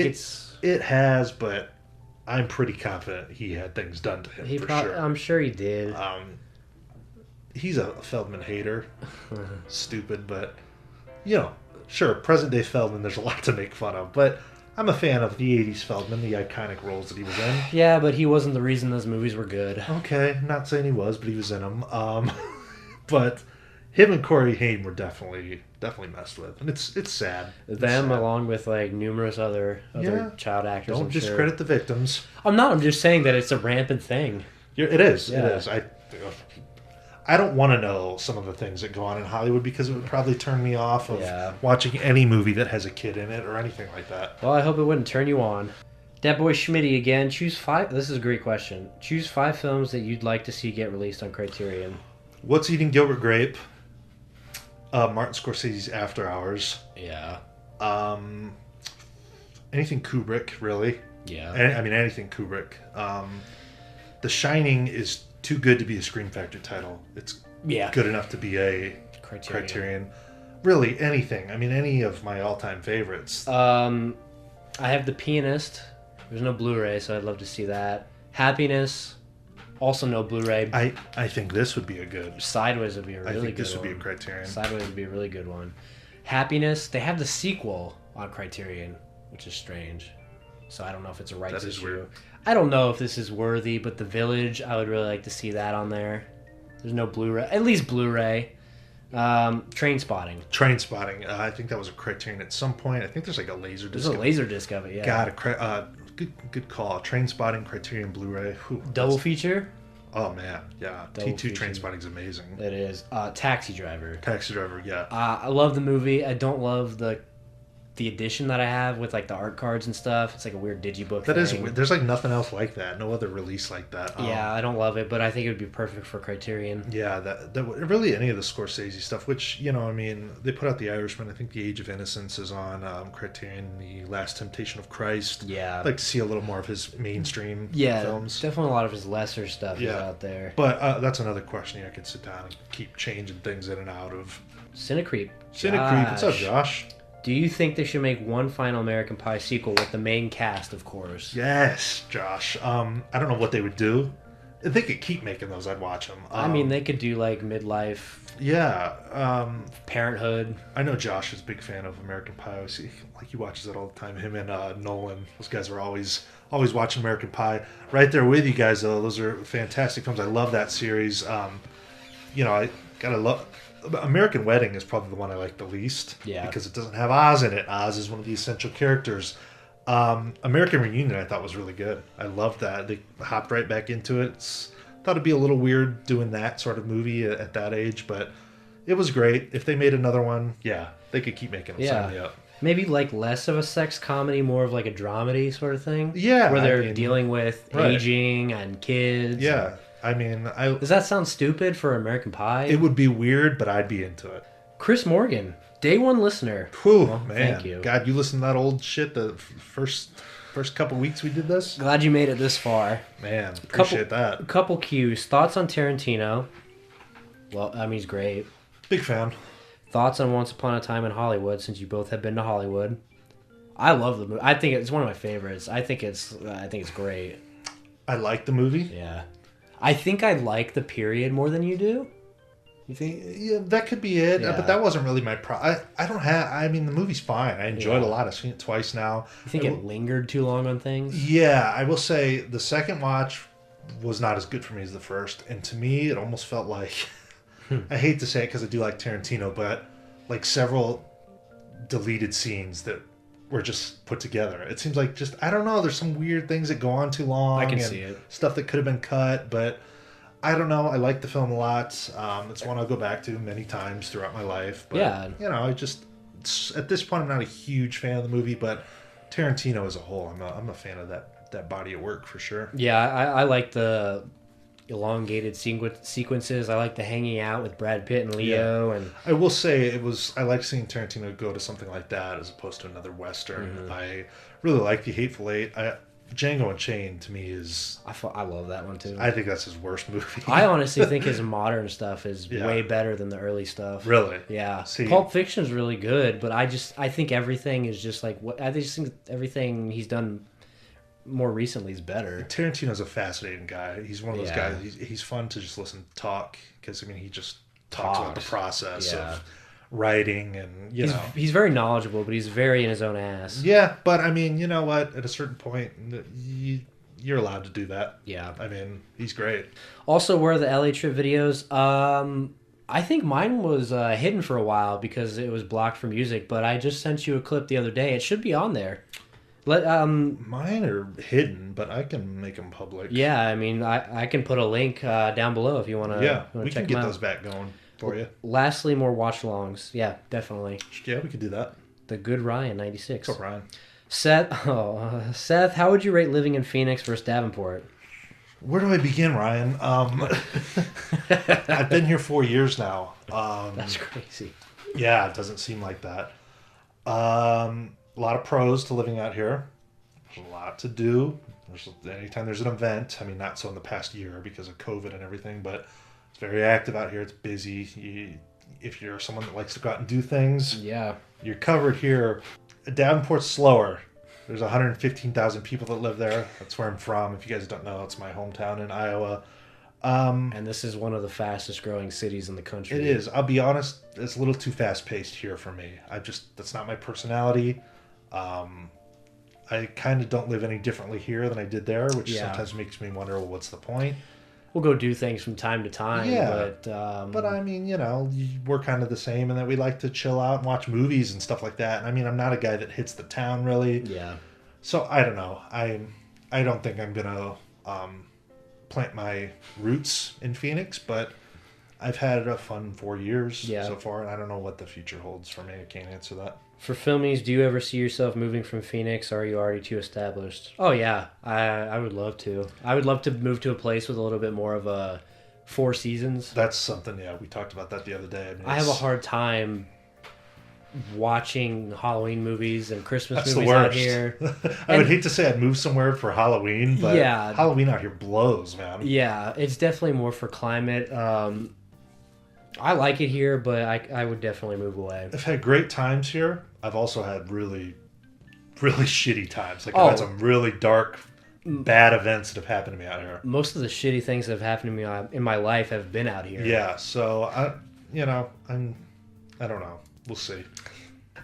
It has, but I'm pretty confident he had things done to him he for probably. sure. I'm sure he did. He's a Feldman hater. Stupid, but sure, present day Feldman, there's a lot to make fun of, but I'm a fan of the 80s Feldman, the iconic roles that he was in. Yeah, but he wasn't the reason those movies were good. Okay, not saying he was, but he was in them. But him and Corey Haim were definitely messed with, and it's sad. It's Them, sad. along with like numerous other Yeah. child actors. Don't I'm discredit sure. the victims. I'm not. I'm just saying that it's a rampant thing. It is. Yeah. It is. I don't want to know some of the things that go on in Hollywood because it would probably turn me off of Yeah. watching any movie that has a kid in it or anything like that. Well, I hope it wouldn't turn you on. Dat Boy Schmitty again. Choose 5. This is a great question. Choose 5 films that you'd like to see get released on Criterion. What's Eating Gilbert Grape? Martin Scorsese's After Hours. Yeah. Anything Kubrick, really. Yeah. I mean, anything Kubrick. The Shining is too good to be a Scream Factory title. It's Yeah. good enough to be a Criterion. Really, anything. I mean, any of my all-time favorites. I have The Pianist. There's no Blu-ray, so I'd love to see that. Happiness. Also no Blu-ray. I think this would be a good... Sideways would be a really I good think this would one. be a Criterion. Sideways would be a really good one. Happiness. They have the sequel on Criterion, which is strange. So I don't know if it's a rights That is issue. weird. I don't know if this is worthy, but The Village, I would really like to see that on there. There's no Blu-ray. At least Blu-ray. Train Spotting. Train Spotting. I think that was a Criterion at some point. I think there's like a laser There's disc. a laser disc of it, yeah. Good call. Train Spotting, Criterion Blu-ray. Whew, Double that's- feature? Oh man, yeah. Double T2 feature. Train Spotting's amazing. It is. Taxi Driver. Taxi Driver, yeah. I love the movie. I don't love the edition that I have with like the art cards and stuff. It's like a weird digibook That thing. is weird. There's like nothing else like that. No other release like that. Yeah, I don't love it, but I think it would be perfect for Criterion. Yeah, that really any of the Scorsese stuff, which, I mean, they put out The Irishman. I think The Age of Innocence is on Criterion, The Last Temptation of Christ. Yeah. I'd like to see a little more of his mainstream Yeah, films. definitely a lot of his lesser stuff is Yeah. out there. But that's another question I could sit down and keep changing things in and out of. Cinecreep. Cinecreep, what's up, Josh? Do you think they should make one final American Pie sequel with the main cast, of course? Yes, Josh. I don't know what they would do. If they could keep making those, I'd watch them. I mean, they could do like midlife Yeah. Parenthood. I know Josh is a big fan of American Pie. He watches it all the time. Him and Nolan, those guys are always watching American Pie. Right there with you guys, though. Those are fantastic films. I love that series. I gotta love. American Wedding is probably the one I like the least. Yeah. Because it doesn't have Oz in it. Oz is one of the essential characters. American Reunion I thought was really good. I loved that. They hopped right back into it. Thought it'd be a little weird doing that sort of movie at that age, but it was great. If they made another one, yeah, they could keep making them. Sign me up. Maybe like less of a sex comedy, more of like a dramedy sort of thing. Yeah, Where I they're mean, dealing with right. aging and kids. Yeah, I mean, Does that sound stupid for American Pie? it would be weird, but I'd be into it. Chris Morgan. Day one listener. Whew, Well, man. thank you. God, you listen to that old shit the first couple weeks we did this? Glad you made it this far. Man, appreciate that. Couple cues. Thoughts on Tarantino? Well, I mean, he's great. Big fan. Thoughts on Once Upon a Time in Hollywood, since you both have been to Hollywood. I love the movie. I think it's one of my favorites. I think it's great. I like the movie. Yeah. I think I like the period more than you do. You think that could be it, Yeah. but that wasn't really my I don't have. I mean, the movie's fine. I enjoyed it a lot. I've seen it twice now. You think it lingered too long on things? Yeah, I will say the second watch was not as good for me as the first, and to me, it almost felt like I hate to say it because I do like Tarantino, but like several deleted scenes that were just put together. It seems like just I don't know. There's some weird things that go on too long. I can and see it. Stuff that could have been cut, but. I don't know. I like the film a lot. It's one I'll go back to many times throughout my life. But, Yeah. you know, at this point, I'm not a huge fan of the movie, but Tarantino as a whole, I'm a fan of that body of work for sure. Yeah, I like the elongated sequences. I like the hanging out with Brad Pitt and Leo. And I will say I like seeing Tarantino go to something like that as opposed to another Western. Mm-hmm. I really like The Hateful Eight. Django Unchained to me is... I love that one too. I think that's his worst movie. I honestly think his modern stuff is Yeah. way better than the early stuff. Really? Yeah. See- Pulp Fiction's really good, but I think everything is just like I just think everything he's done more recently is better. Tarantino's a fascinating guy. He's one of those Yeah. guys. He's fun to just listen to talk because I mean he just talks about the process Yeah. of writing and you know. He's very knowledgeable, but he's very in his own ass. Yeah, but I mean, you know what? At a certain point, you're allowed to do that. Yeah. I mean, he's great. Also, where are the LA trip videos? I think mine was hidden for a while because it was blocked for music, but I just sent you a clip the other day. It should be on there. Mine are hidden, but I can make them public. Yeah, I mean, I can put a link down below if you want to. Yeah, we check can get them out. those back going for you. Lastly, more watch-alongs. Yeah, definitely. Yeah, we could do that. The Good Ryan, 96. Go, Ryan. Seth, how would you rate living in Phoenix versus Davenport? Where do I begin, Ryan? I've been here 4 years now. That's crazy. Yeah, it doesn't seem like that. A lot of pros to living out here. A lot to do. Anytime there's an event, I mean, not so in the past year because of COVID and everything, but it's very active out here. It's busy. If you're someone that likes to go out and do things, Yeah. you're covered here. Davenport's slower. There's 115,000 people that live there. That's where I'm from. If you guys don't know, it's my hometown in Iowa. And this is one of the fastest growing cities in the country. It is. I'll be honest. It's a little too fast paced here for me. That's not my personality. I kind of don't live any differently here than I did there, which Yeah. sometimes makes me wonder, well, what's the point? We'll go do things from time to time. Yeah. But, But I mean, you know, we're kind of the same in that we like to chill out and watch movies and stuff like that. And I mean, I'm not a guy that hits the town really. yeah. So I don't know. I don't think I'm gonna plant my roots in Phoenix, but I've had a fun 4 years so far, and I don't know what the future holds for me. I can't answer that. For filmies, do you ever see yourself moving from Phoenix, or are you already too established? Oh, yeah. I would love to. I would love to move to a place with a little bit more of a 4 seasons. That's something. Yeah, we talked about that the other day. I mean, I have a hard time watching Halloween movies and Christmas That's the movies out worst. here. I would hate to say I'd move somewhere for Halloween, but Yeah. Halloween out here blows, man. Yeah, it's definitely more for climate. I like it here, but I would definitely move away. I've had great times here. I've also had really, really shitty times. Like I've had some really dark, bad events that have happened to me out here. Most of the shitty things that have happened to me in my life have been out here. Yeah, so I don't know. We'll see.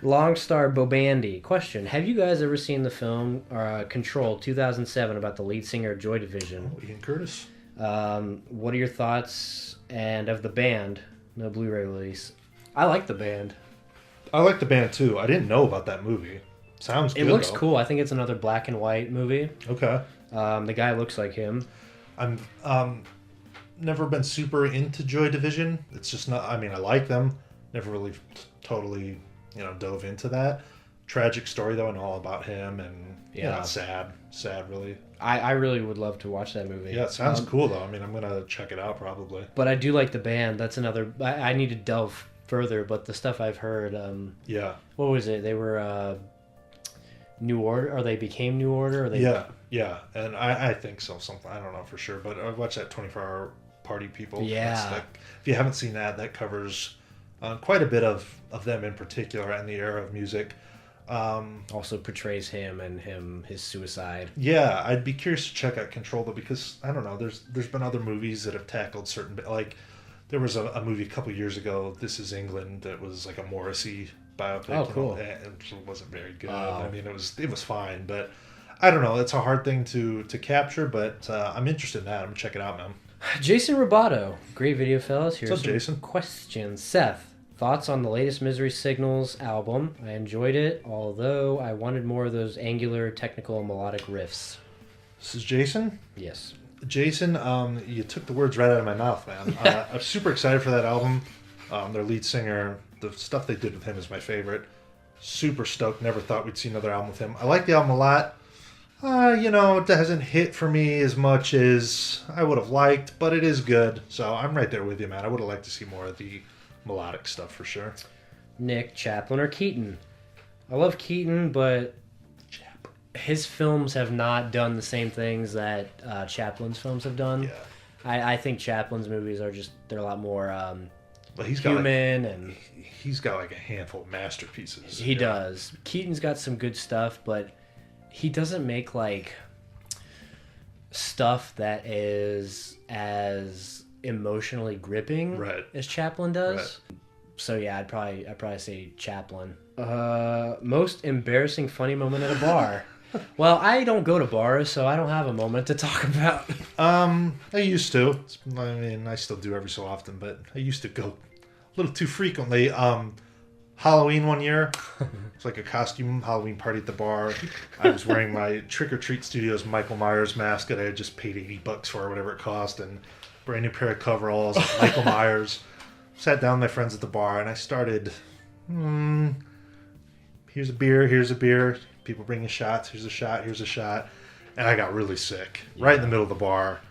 Longstar Bobandy. Question: have you guys ever seen the film Control 2007 about the lead singer of Joy Division? Ian Curtis. What are your thoughts and of the band? No Blu-ray release. I like the band. I like the band too. I didn't know about that movie. Sounds good. It looks though. cool. I think it's another black and white movie. Okay. The guy looks like him. I'm never been super into Joy Division. It's just not. I mean, I like them. Never really totally, dove into that. Tragic story though, and all about him, and sad really. I really would love to watch that movie. Yeah, it sounds cool though. I mean, I'm gonna check it out probably. But I do like the band. That's another. I need to delve further, but the stuff I've heard, Yeah. what was it? They were New Order, or they became New Order, or they Yeah, and I think so. Something I don't know for sure, but I watched that 24-hour Party People. Yeah. If you haven't seen that, that covers quite a bit of them in particular and the era of music. also portrays him and his suicide. Yeah, I'd be curious to check out Control though, because I don't know. There's been other movies that have tackled certain, like there was a movie a couple years ago, This Is England, that was like a Morrissey biopic. Oh, cool. And it wasn't very good. Oh. I mean, it was fine, but I don't know. It's a hard thing to capture, but I'm interested in that. I'm gonna check it out, man. Jason Roboto, great video, fellas. Here's What's up, some Jason? questions. Seth, thoughts on the latest Misery Signals album? I enjoyed it, although I wanted more of those angular, technical, and melodic riffs. This is Jason. Yes. Jason, you took the words right out of my mouth, man. I'm super excited for that album. Their lead singer, the stuff they did with him is my favorite. Super stoked. Never thought we'd see another album with him. I like the album a lot. It hasn't hit for me as much as I would have liked, but it is good. So I'm right there with you, man. I would have liked to see more of the melodic stuff for sure. Nick, Chaplin, or Keaton? I love Keaton, but his films have not done the same things that Chaplin's films have done. Yeah. I think Chaplin's movies are they're a lot more But he's got human, and he's got like a handful of masterpieces. he does. Keaton's got some good stuff, but he doesn't make like stuff that is as emotionally gripping Right. as Chaplin does. Right. So yeah, I'd probably say Chaplin. Most embarrassing funny moment at a bar. Well, I don't go to bars, so I don't have a moment to talk about. I used to. I mean, I still do every so often, but I used to go a little too frequently. Halloween one year, it's like a costume Halloween party at the bar. I was wearing my Trick or Treat Studios Michael Myers mask that I had just paid $80 for, or whatever it cost, and brand new pair of coveralls, Michael Myers. Sat down with my friends at the bar, and I started, here's a beer. People bringing shots, here's a shot. And I got really sick right in the middle of the bar.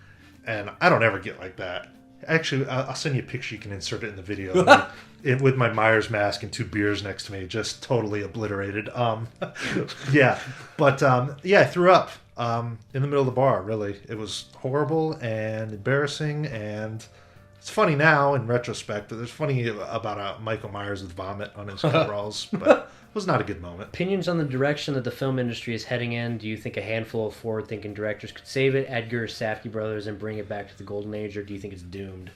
And I don't ever get like that. Actually, I'll send you a picture. You can insert it in the video. With my Myers mask and 2 beers next to me, just totally obliterated. Yeah. But, I threw up in the middle of the bar, really. It was horrible and embarrassing, and it's funny now in retrospect. There's funny about Michael Myers with vomit on his coveralls, but it was not a good moment. Opinions on the direction that the film industry is heading in? Do you think a handful of forward-thinking directors could save it, Edgar, Safdie brothers, and bring it back to the golden age, or do you think it's doomed?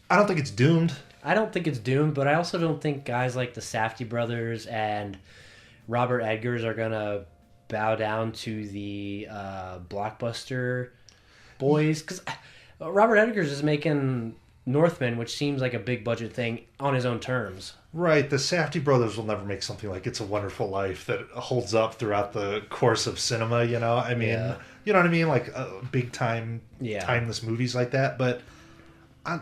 I don't think it's doomed. I don't think it's doomed, but I also don't think guys like the Safdie brothers and Robert Eggers are going to bow down to the blockbuster boys. Because Robert Eggers is making Northman, which seems like a big budget thing, on his own terms. Right, the Safdie brothers will never make something like It's a Wonderful Life that holds up throughout the course of cinema, I mean, Yeah. You know what I mean? Like big time, Yeah. timeless movies like that. But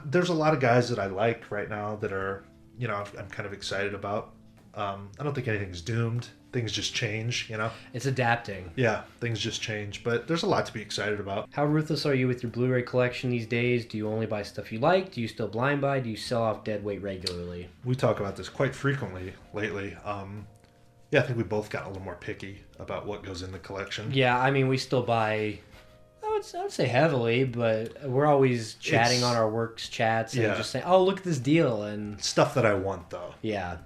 there's a lot of guys that I like right now that are, I'm kind of excited about. I don't think anything's doomed. Things just change, It's adapting. Yeah, things just change. But there's a lot to be excited about. How ruthless are you with your Blu-ray collection these days? Do you only buy stuff you like? Do you still blind buy? Do you sell off dead weight regularly? We talk about this quite frequently lately. I think we both got a little more picky about what goes in the collection. Yeah, I mean, we still buy, I would say heavily, but we're always chatting It's- on our works chats and Yeah. just saying, oh, look at this deal. And Stuff that I want, though. yeah,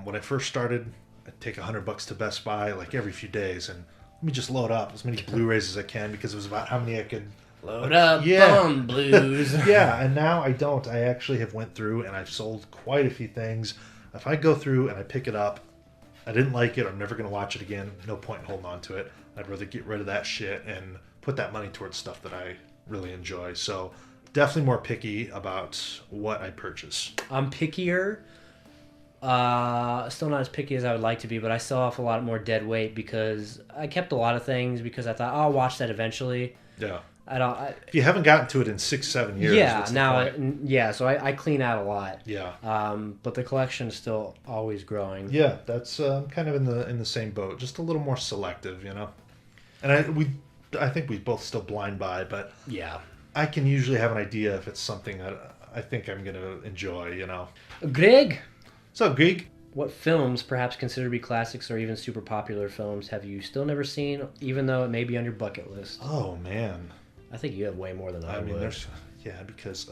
When I first started, I'd take $100 to Best Buy like every few days, and let me just load up as many Blu-rays as I can, because it was about how many I could load up Yeah. Bum Blues. Yeah, and now I don't. I actually have went through and I've sold quite a few things. If I go through and I pick it up, I didn't like it, I'm never going to watch it again, no point in holding on to it. I'd rather get rid of that shit and put that money towards stuff that I really enjoy. So definitely more picky about what I purchase. I'm pickier. Still not as picky as I would like to be, but I sell off a lot more dead weight because I kept a lot of things because I thought, oh, I'll watch that eventually. Yeah. If you haven't gotten to it in 6-7 years. Yeah, what's the now, point? so I clean out a lot. Yeah. But the collection is still always growing. Yeah, that's kind of in the same boat, just a little more selective, And I think we both still blind buy, but Yeah. I can usually have an idea if it's something that I think I'm gonna enjoy. Greg, So, Greg, what films, perhaps considered to be classics or even super popular films, have you still never seen, even though it may be on your bucket list? oh man, I think you have way more than I would. because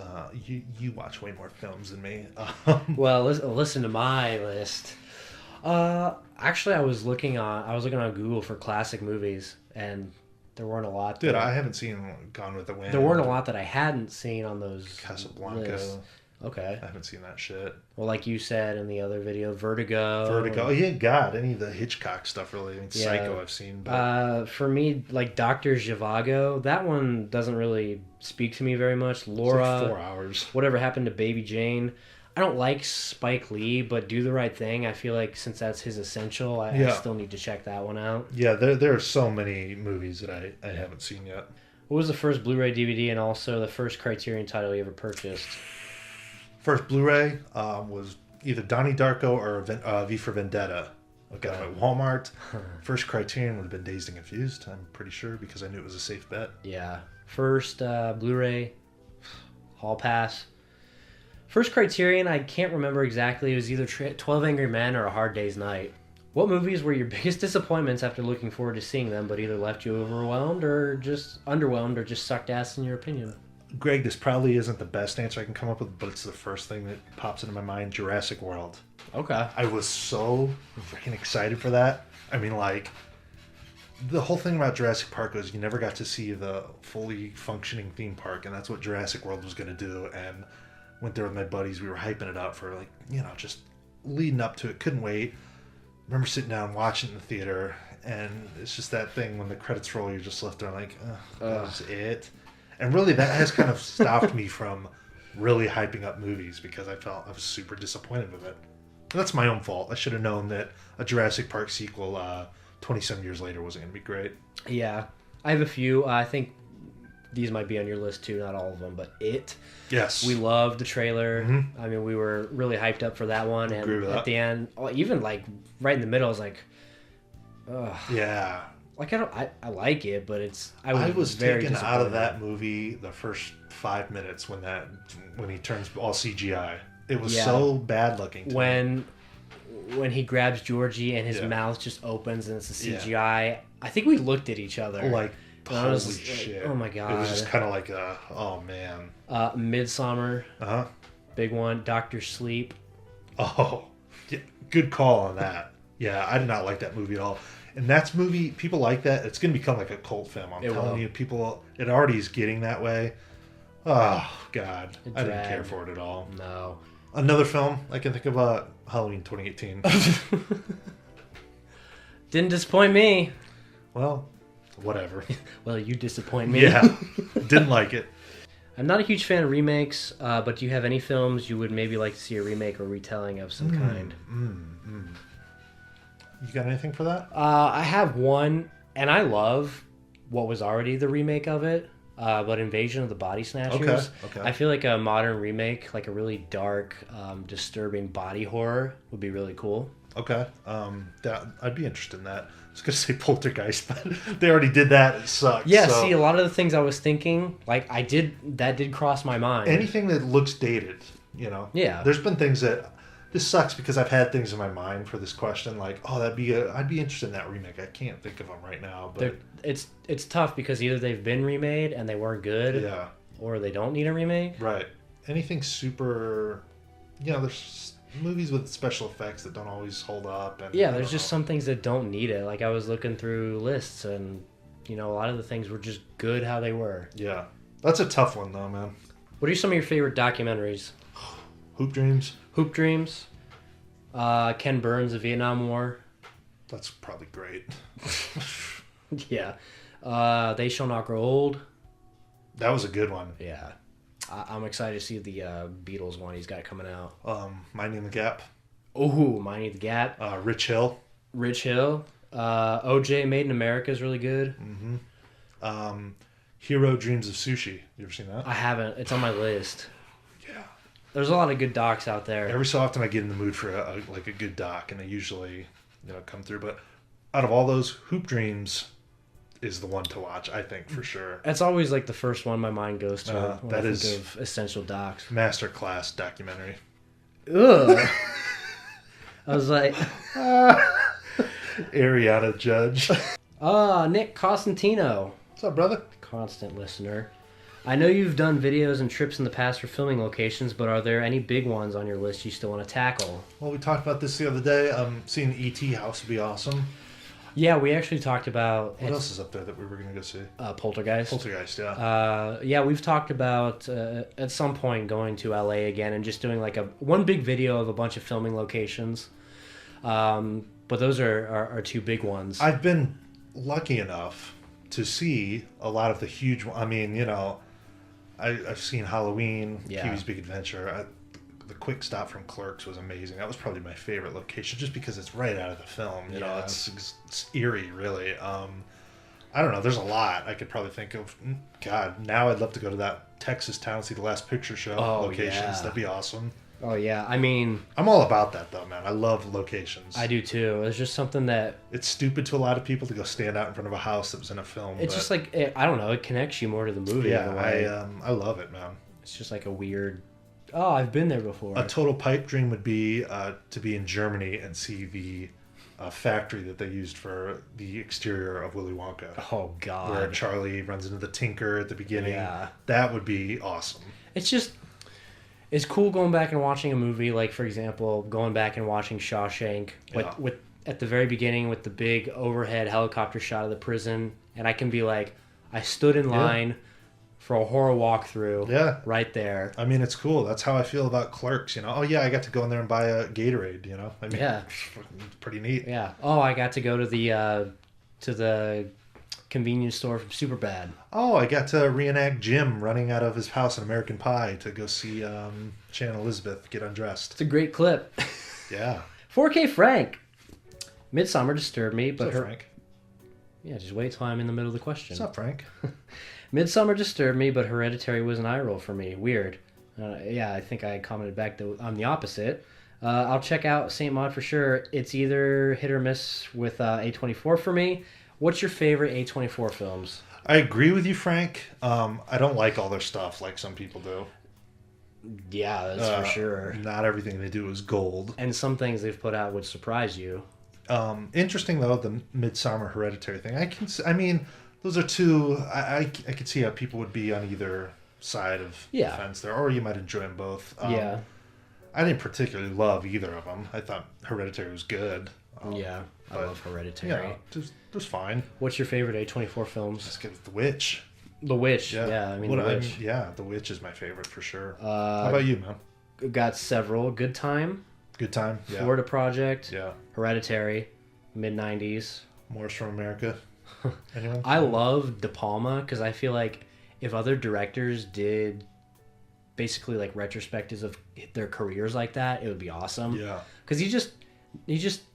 you watch way more films than me. Well, listen to my list. Actually, I was looking on Google for classic movies, and there weren't a lot. Dude, I haven't seen Gone with the Wind. There weren't a lot that I hadn't seen on those Casablanca. lists. Okay. I haven't seen that shit. Well, like you said in the other video, Vertigo. Vertigo. Oh, yeah, God, any of the Hitchcock stuff really. I mean, Yeah. Psycho I've seen, but For me, like Dr. Zhivago, that one doesn't really speak to me very much. it's Laura, like 4 hours. Whatever Happened to Baby Jane. I don't like Spike Lee, but Do the Right Thing, I feel like since that's his essential, I Yeah. still need to check that one out. Yeah, there are so many movies that I haven't seen yet. What was the first Blu-ray DVD and also the first Criterion title you ever purchased? First Blu-ray was either Donnie Darko or V for Vendetta. I got them at Walmart. First Criterion would have been Dazed and Confused, I'm pretty sure, because I knew it was a safe bet. Yeah. First Blu-ray, Hall Pass. First Criterion, I can't remember exactly. It was either 12 Angry Men or A Hard Day's Night. What movies were your biggest disappointments after looking forward to seeing them, but either left you overwhelmed or just underwhelmed or just sucked ass in your opinion? Greg, this probably isn't the best answer I can come up with, but it's the first thing that pops into my mind. Jurassic World. Okay. I was so freaking excited for that. I mean, like, the whole thing about Jurassic Park was you never got to see the fully functioning theme park, and that's what Jurassic World was going to do. And went there with my buddies. We were hyping it up for, like, just leading up to it. Couldn't wait. Remember sitting down watching it in the theater, and it's just that thing when the credits roll, you're just left there like, that's it. And really, that has kind of stopped me from really hyping up movies because I felt I was super disappointed with it. And that's my own fault. I should have known that a Jurassic Park sequel 20-some years later wasn't going to be great. Yeah. I have a few. I think these might be on your list too, not all of them, but It. Yes. We loved the trailer. Mhm. I mean, we were really hyped up for that one. And Agree with at that. the end, even like right in the middle, I was like, ugh. Yeah. Like, I like it, but I was very taken out of disappointed. that movie the first 5 minutes when he turns all CGI. It was Yeah. so bad looking to me. When he grabs Georgie and his Yeah. mouth just opens and it's a Yeah. CGI. I think we looked at each other. Like, And I holy was just like, shit. oh my It was just God. kind of like oh man. Midsummer, Uh-huh. big one. Doctor Sleep. Oh, yeah, good call on that. Yeah, I did not like that movie at all. And that's movie, people like that. It's going to become like a cult film. I'm It telling will. you, people, it already is getting that way. Oh, God. It I didn't dragged. care for it at all. No. Another film I can think of, Halloween 2018. Didn't disappoint me. Well, whatever. Well, you disappoint me. Yeah, didn't like it. I'm not a huge fan of remakes, but do you have any films you would maybe like to see a remake or retelling of some kind? You got anything for that? I have one, and I love what was already the remake of it, but Invasion of the Body Snatchers. Okay. I feel like a modern remake, like a really dark, disturbing body horror, would be really cool. Okay. I'd be interested in that. I was going to say Poltergeist, but they already did that. It sucked. Yeah, so see, a lot of the things I was thinking, like that did cross my mind. anything that looks dated, Yeah. There's been things that this sucks because I've had things in my mind for this question, like, oh, I'd be interested in that remake. I can't think of them right now, but It's tough because either they've been remade and they weren't good, yeah, or they don't need a remake. right. Anything super, there's movies with special effects that don't always hold up, and Yeah, I there's don't just know. some things that don't need it. Like I was looking through lists, and a lot of the things were just good how they were. Yeah, that's a tough one though, man. What are some of your favorite documentaries? Hoop Dreams. Hoop Dreams, Ken Burns, The Vietnam War. That's probably great. Yeah, They Shall Not Grow Old. That was a good one. Yeah, I'm excited to see the Beatles one he's got coming out. Minding the Gap. Oh, Minding the Gap. Rich Hill. Rich Hill. OJ Made in America is really good. Hero Dreams of Sushi. You ever seen that? I haven't. It's on my list. Yeah. There's a lot of good docs out there. Every so often I get in the mood for a good doc, and they usually come through. But out of all those, Hoop Dreams is the one to watch, I think, for sure. That's always like the first one my mind goes to when that I is- think of essential docs. Masterclass documentary. Ugh. I was like, Ariana Judge. Nick Costantino, What's up, brother? constant listener. I know you've done videos and trips in the past for filming locations, but are there any big ones on your list you still want to tackle? Well, we talked about this the other day. Seeing E.T. House would be awesome. Yeah, we actually talked about What else is up there that we were going to go see? Poltergeist. Poltergeist, yeah. Yeah, we've talked about at some point going to LA again and just doing like one big video of a bunch of filming locations. But those are two big ones. I've been lucky enough to see a lot of the huge. I mean, you know, I've seen Halloween, Yeah. Pee-wee's Big Adventure. The quick stop from Clerks was amazing. That was probably my favorite location, just because it's right out of the film. You know, Yeah. it's eerie, really. I don't know. There's a lot I could probably think of. God, now I'd love to go to that Texas town, see the Last Picture Show locations. yeah. That'd be awesome. Oh yeah, I mean, I'm all about that, though, man. I love locations. I do too. It's just something that It's stupid to a lot of people to go stand out in front of a house that was in a film. it's but just like I don't know. It connects you more to the movie. in a yeah, way. I love it, man. It's just like a weird. Oh, I've been there before. A total pipe dream would be to be in Germany and see the factory that they used for the exterior of Willy Wonka, Oh God. where Charlie runs into the Tinker at the beginning. Yeah. That would be awesome. It's just it's cool going back and watching a movie, like for example, going back and watching Shawshank with, Yeah. with at the very beginning with the big overhead helicopter shot of the prison, and I can be like, I stood in line for a horror walkthrough Yeah. right there. I mean, it's cool. That's how I feel about Clerks. You know, oh yeah, I got to go in there and buy a Gatorade. You know, I mean, Yeah. it's pretty neat. Yeah. Oh, I got to go to the convenience store from Superbad. Oh, I got to reenact Jim running out of his house in American Pie to go see Shannon Elizabeth get undressed. It's a great clip. Yeah. 4K Frank. Midsummer disturbed me, but What's up, her. Frank? Yeah, just wait till I'm in the middle of the question. What's up, Frank? Midsummer disturbed me, but Hereditary was an eye roll for me. Weird. Yeah, I think I commented back that I'm the opposite. I'll check out Saint Maud for sure. It's either hit or miss with A24 for me. What's your favorite A24 films? I agree with you, Frank. I don't like all their stuff like some people do. Yeah, that's for sure. Not everything they do is gold. And some things they've put out would surprise you. Interesting though, the Midsummer Hereditary thing. I mean, those are two. I could see how people would be on either side of the Yeah. fence there, or you might enjoy them both. Yeah. I didn't particularly love either of them. I thought Hereditary was good. Yeah, I but, love Hereditary. Yeah, just fine. What's your favorite A24 films? Just get The Witch. The Witch. Yeah, I mean, What- The Witch. yeah, The Witch is my favorite for sure. How about you, man? Got several. Good Time, Good time. Yeah. Florida Project, Yeah. Hereditary, mid-90s. Morris from America. Anyone? I love De Palma because I feel like if other directors did basically like retrospectives of their careers like that, it would be awesome. Yeah. Because he just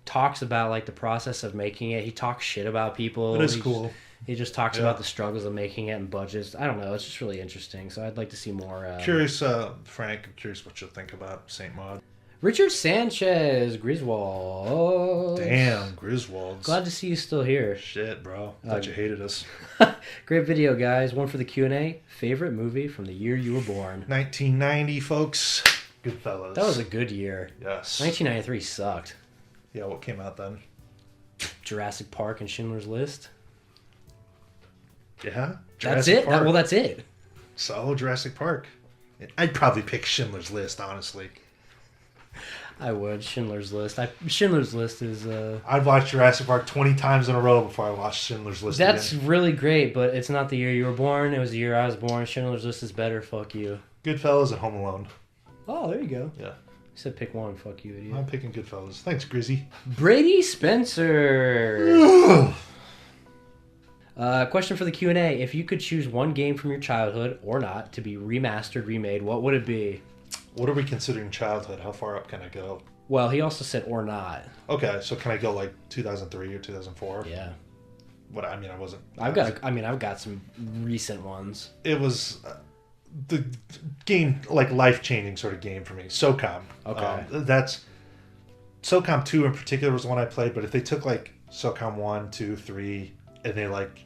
talks about like the process of making it. He talks shit about people. It is He cool. Just, he just talks Yeah. about the struggles of making it and budgets. I don't know. It's just really interesting. So I'd like to see more. Curious, Frank. I'm curious what you'll think about Saint Maud. Richard Sanchez, Griswold. Damn, Griswolds. Glad to see you still here. Shit, bro. Thought you hated us. Great video, guys. One for the Q&A. Favorite movie from the year you were born. 1990, folks. Goodfellas. That was a good year. yes. 1993 sucked. Yeah, what came out then? Jurassic Park and Schindler's List. Yeah. That's Jurassic it. Park. Well, that's it. So Jurassic Park. I'd probably pick Schindler's List, honestly. I would. Schindler's List. Schindler's List is. I'd watch Jurassic Park 20 times in a row before I watched Schindler's List That's again. really great, but it's not the year you were born. It was the year I was born. Schindler's List is better. Fuck you. Goodfellas and Home Alone. Oh, there you go. Yeah. You said pick one. Fuck you, idiot. I'm picking Goodfellas. Thanks, Grizzy. Brady Spencer. Question for the Q&A. If you could choose one game from your childhood or not to be remastered, remade, what would it be? What are we considering childhood? How far up can I go? Well, he also said or not. Okay, so can I go like 2003 or 2004? Yeah. What I mean, I wasn't. I've got some recent ones. It was the game, like life-changing sort of game for me. SOCOM. Okay. That's SOCOM 2 in particular was the one I played. But if they took like SOCOM 1, 2, 3, and they like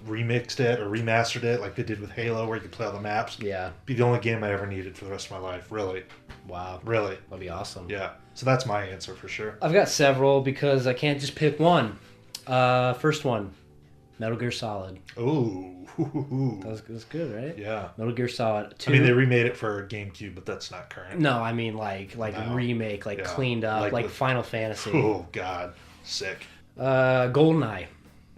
remixed it or remastered it like they did with Halo, where you could play all the maps. Yeah. Be the only game I ever needed for the rest of my life. Really, Wow. really. That'd be awesome. Yeah. So that's my answer for sure. I've got several because I can't just pick one. First one, Metal Gear Solid. Ooh. That's good, right? Yeah. Metal Gear Solid 2. I mean, they remade it for GameCube, but that's not current. No, I mean like No. remake, like Yeah. cleaned up, Like like with- Final Fantasy. Oh God, sick. GoldenEye.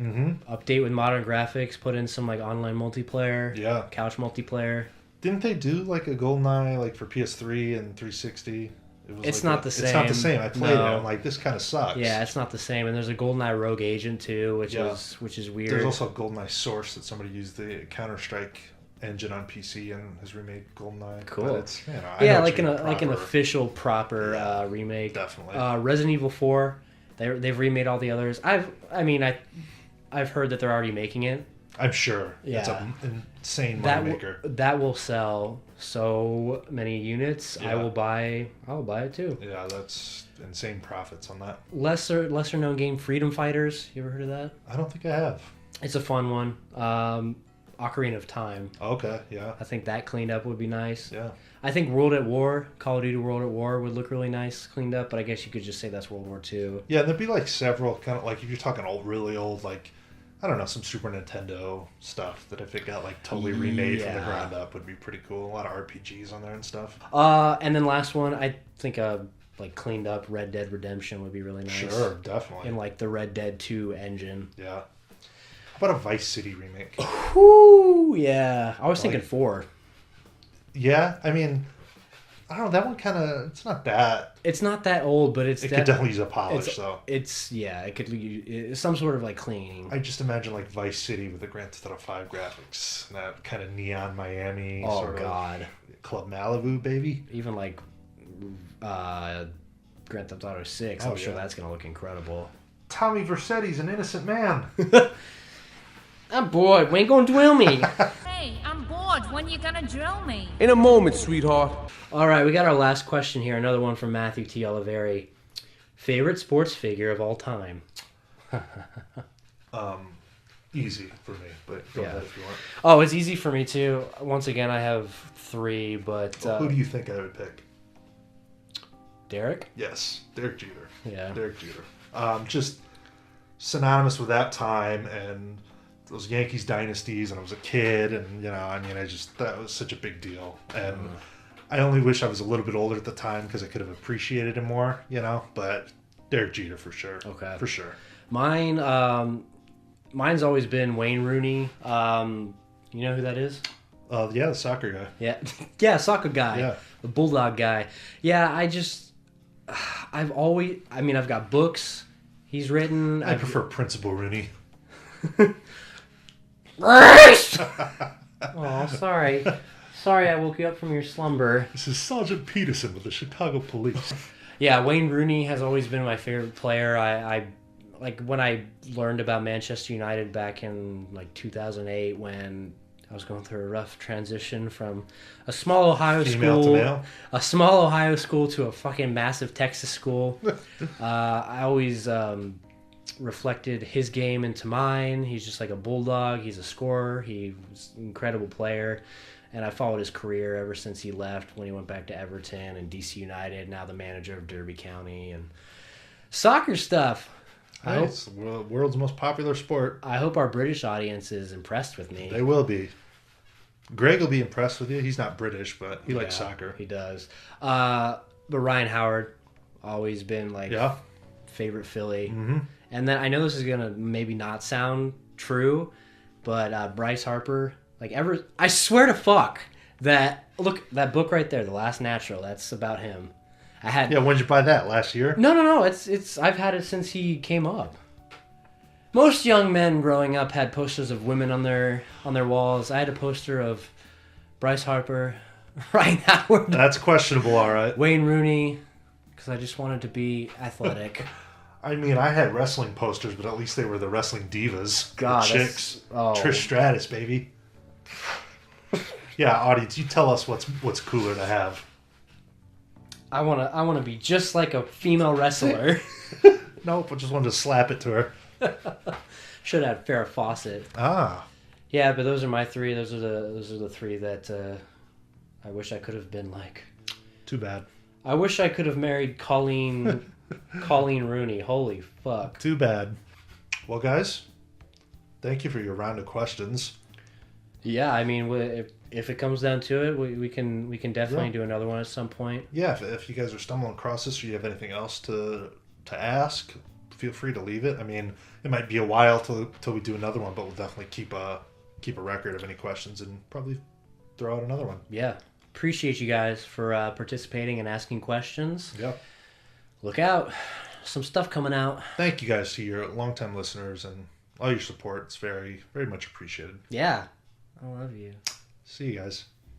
Mm-hmm. Update with modern graphics, put in some like online multiplayer, Yeah. couch multiplayer. Didn't they do like a GoldenEye like for PS3 and 360? It was It's like not the It's not the same. same. I played No. it. I'm like, this kind of sucks. Yeah, it's not the same. And there's a GoldenEye Rogue Agent too, which Yeah. is weird. There's also a GoldenEye Source that somebody used the Counter-Strike engine on PC and has remade GoldenEye. Cool. But it's, I know yeah, what like you mean, an proper. official proper Yeah, remake. definitely. Resident Evil 4. They've remade all the others. I've heard that they're already making it. I'm sure. It's Yeah. an insane That moneymaker. that will sell so many units. Yeah. I will buy it too. Yeah, that's insane profits on that. Lesser known game, Freedom Fighters. You ever heard of that? I don't think I have. It's a fun one. Ocarina of Time. Okay, yeah. I think that cleaned up would be nice. Yeah. I think World at War, Call of Duty World at War would look really nice cleaned up, but I guess you could just say that's World War II. Yeah, there'd be like several kind of like if you're talking old, really old, like I don't know, some Super Nintendo stuff that if it got like totally remade from the Yeah. ground up would be pretty cool. A lot of RPGs on there and stuff. And then last one, I think like cleaned up Red Dead Redemption would be really nice. Sure, definitely. In like the Red Dead 2 engine. Yeah. How about a Vice City remake? Whoo, yeah. I was thinking 4. Yeah, I mean, I don't know. That one kind of it's not that. It's not that old, but It could definitely use a polish though. It could it's some sort of like cleaning. I just imagine like Vice City with the Grand Theft Auto 5 graphics, and that kind of neon Miami Oh sort God. of Club Malibu, baby. Even like Grand Theft Auto 6, Oh, I'm sure yeah. that's gonna look incredible. Tommy Vercetti's an innocent man. I'm bored. We ain't gonna drill me. Hey, I'm bored. When you gonna drill me? In a moment, sweetheart. All right, we got our last question here. Another one from Matthew T. Oliveri. Favorite sports figure of all time? Easy for me, but go Yeah. ahead if you want. Oh, it's easy for me too. Once again, I have 3, but Who do you think I would pick? Derek? Yes, Derek Jeter. Yeah. Derek Jeter. Just synonymous with that time and those Yankees dynasties, and I was a kid, and I mean, that was such a big deal, and I only wish I was a little bit older at the time because I could have appreciated him more, But Derek Jeter for sure. Okay. For sure. Mine's always been Wayne Rooney. You know who that is? Yeah, the soccer guy. Yeah, yeah, soccer guy, Yeah. the bulldog guy. Yeah, I've got books he's written. I prefer Principal Rooney. Oh, sorry. Sorry, I woke you up from your slumber. This is Sergeant Peterson with the Chicago Police. Yeah, Wayne Rooney has always been my favorite player. I like when I learned about Manchester United back in like 2008 when I was going through a rough transition from a small Ohio Female to school, male? a small Ohio school to a fucking massive Texas school. I always reflected his game into mine. He's just like a bulldog. He's a scorer. He's an incredible player. And I followed his career ever since he left when he went back to Everton and DC United, now the manager of Derby County. And soccer stuff. Hey, it's the world's most popular sport. I hope our British audience is impressed with me. They will be. Greg will be impressed with you. He's not British, but he likes soccer. He does. But Ryan Howard, always been like Yeah. favorite Philly. Mm-hmm. And then I know this is gonna maybe not sound true, but Bryce Harper, I swear to fuck that book right there, The Last Natural. That's about him. Yeah, when did you buy that? Last year? No. It's I've had it since he came up. Most young men growing up had posters of women on their walls. I had a poster of Bryce Harper, Ryan Howard, That's questionable, all right. Wayne Rooney, because I just wanted to be athletic. I mean, I had wrestling posters, but at least they were the wrestling divas. God, the chicks. oh. Trish Stratus, baby. Yeah, audience, you tell us what's cooler to have. I wanna be just like a female wrestler. Nope, I just wanted to slap it to her. Should have had Farrah Fawcett. Ah, Yeah, but those are my three. Those are the three that I wish I could have been like. Too bad. I wish I could have married Colleen Rooney. Holy fuck. Too bad. Well, guys, thank you for your round of questions. Yeah, I mean, if it comes down to it, we can definitely do another one at some point. Yeah, if you guys are stumbling across this or you have anything else to ask, feel free to leave it. I mean, it might be a while till we do another one, but we'll definitely keep a record of any questions and probably throw out another one. Yeah. Appreciate you guys for participating and asking questions. Yep. Look out. Some stuff coming out. Thank you guys to your longtime listeners and all your support. It's very, very much appreciated. Yeah. I love you. See you guys.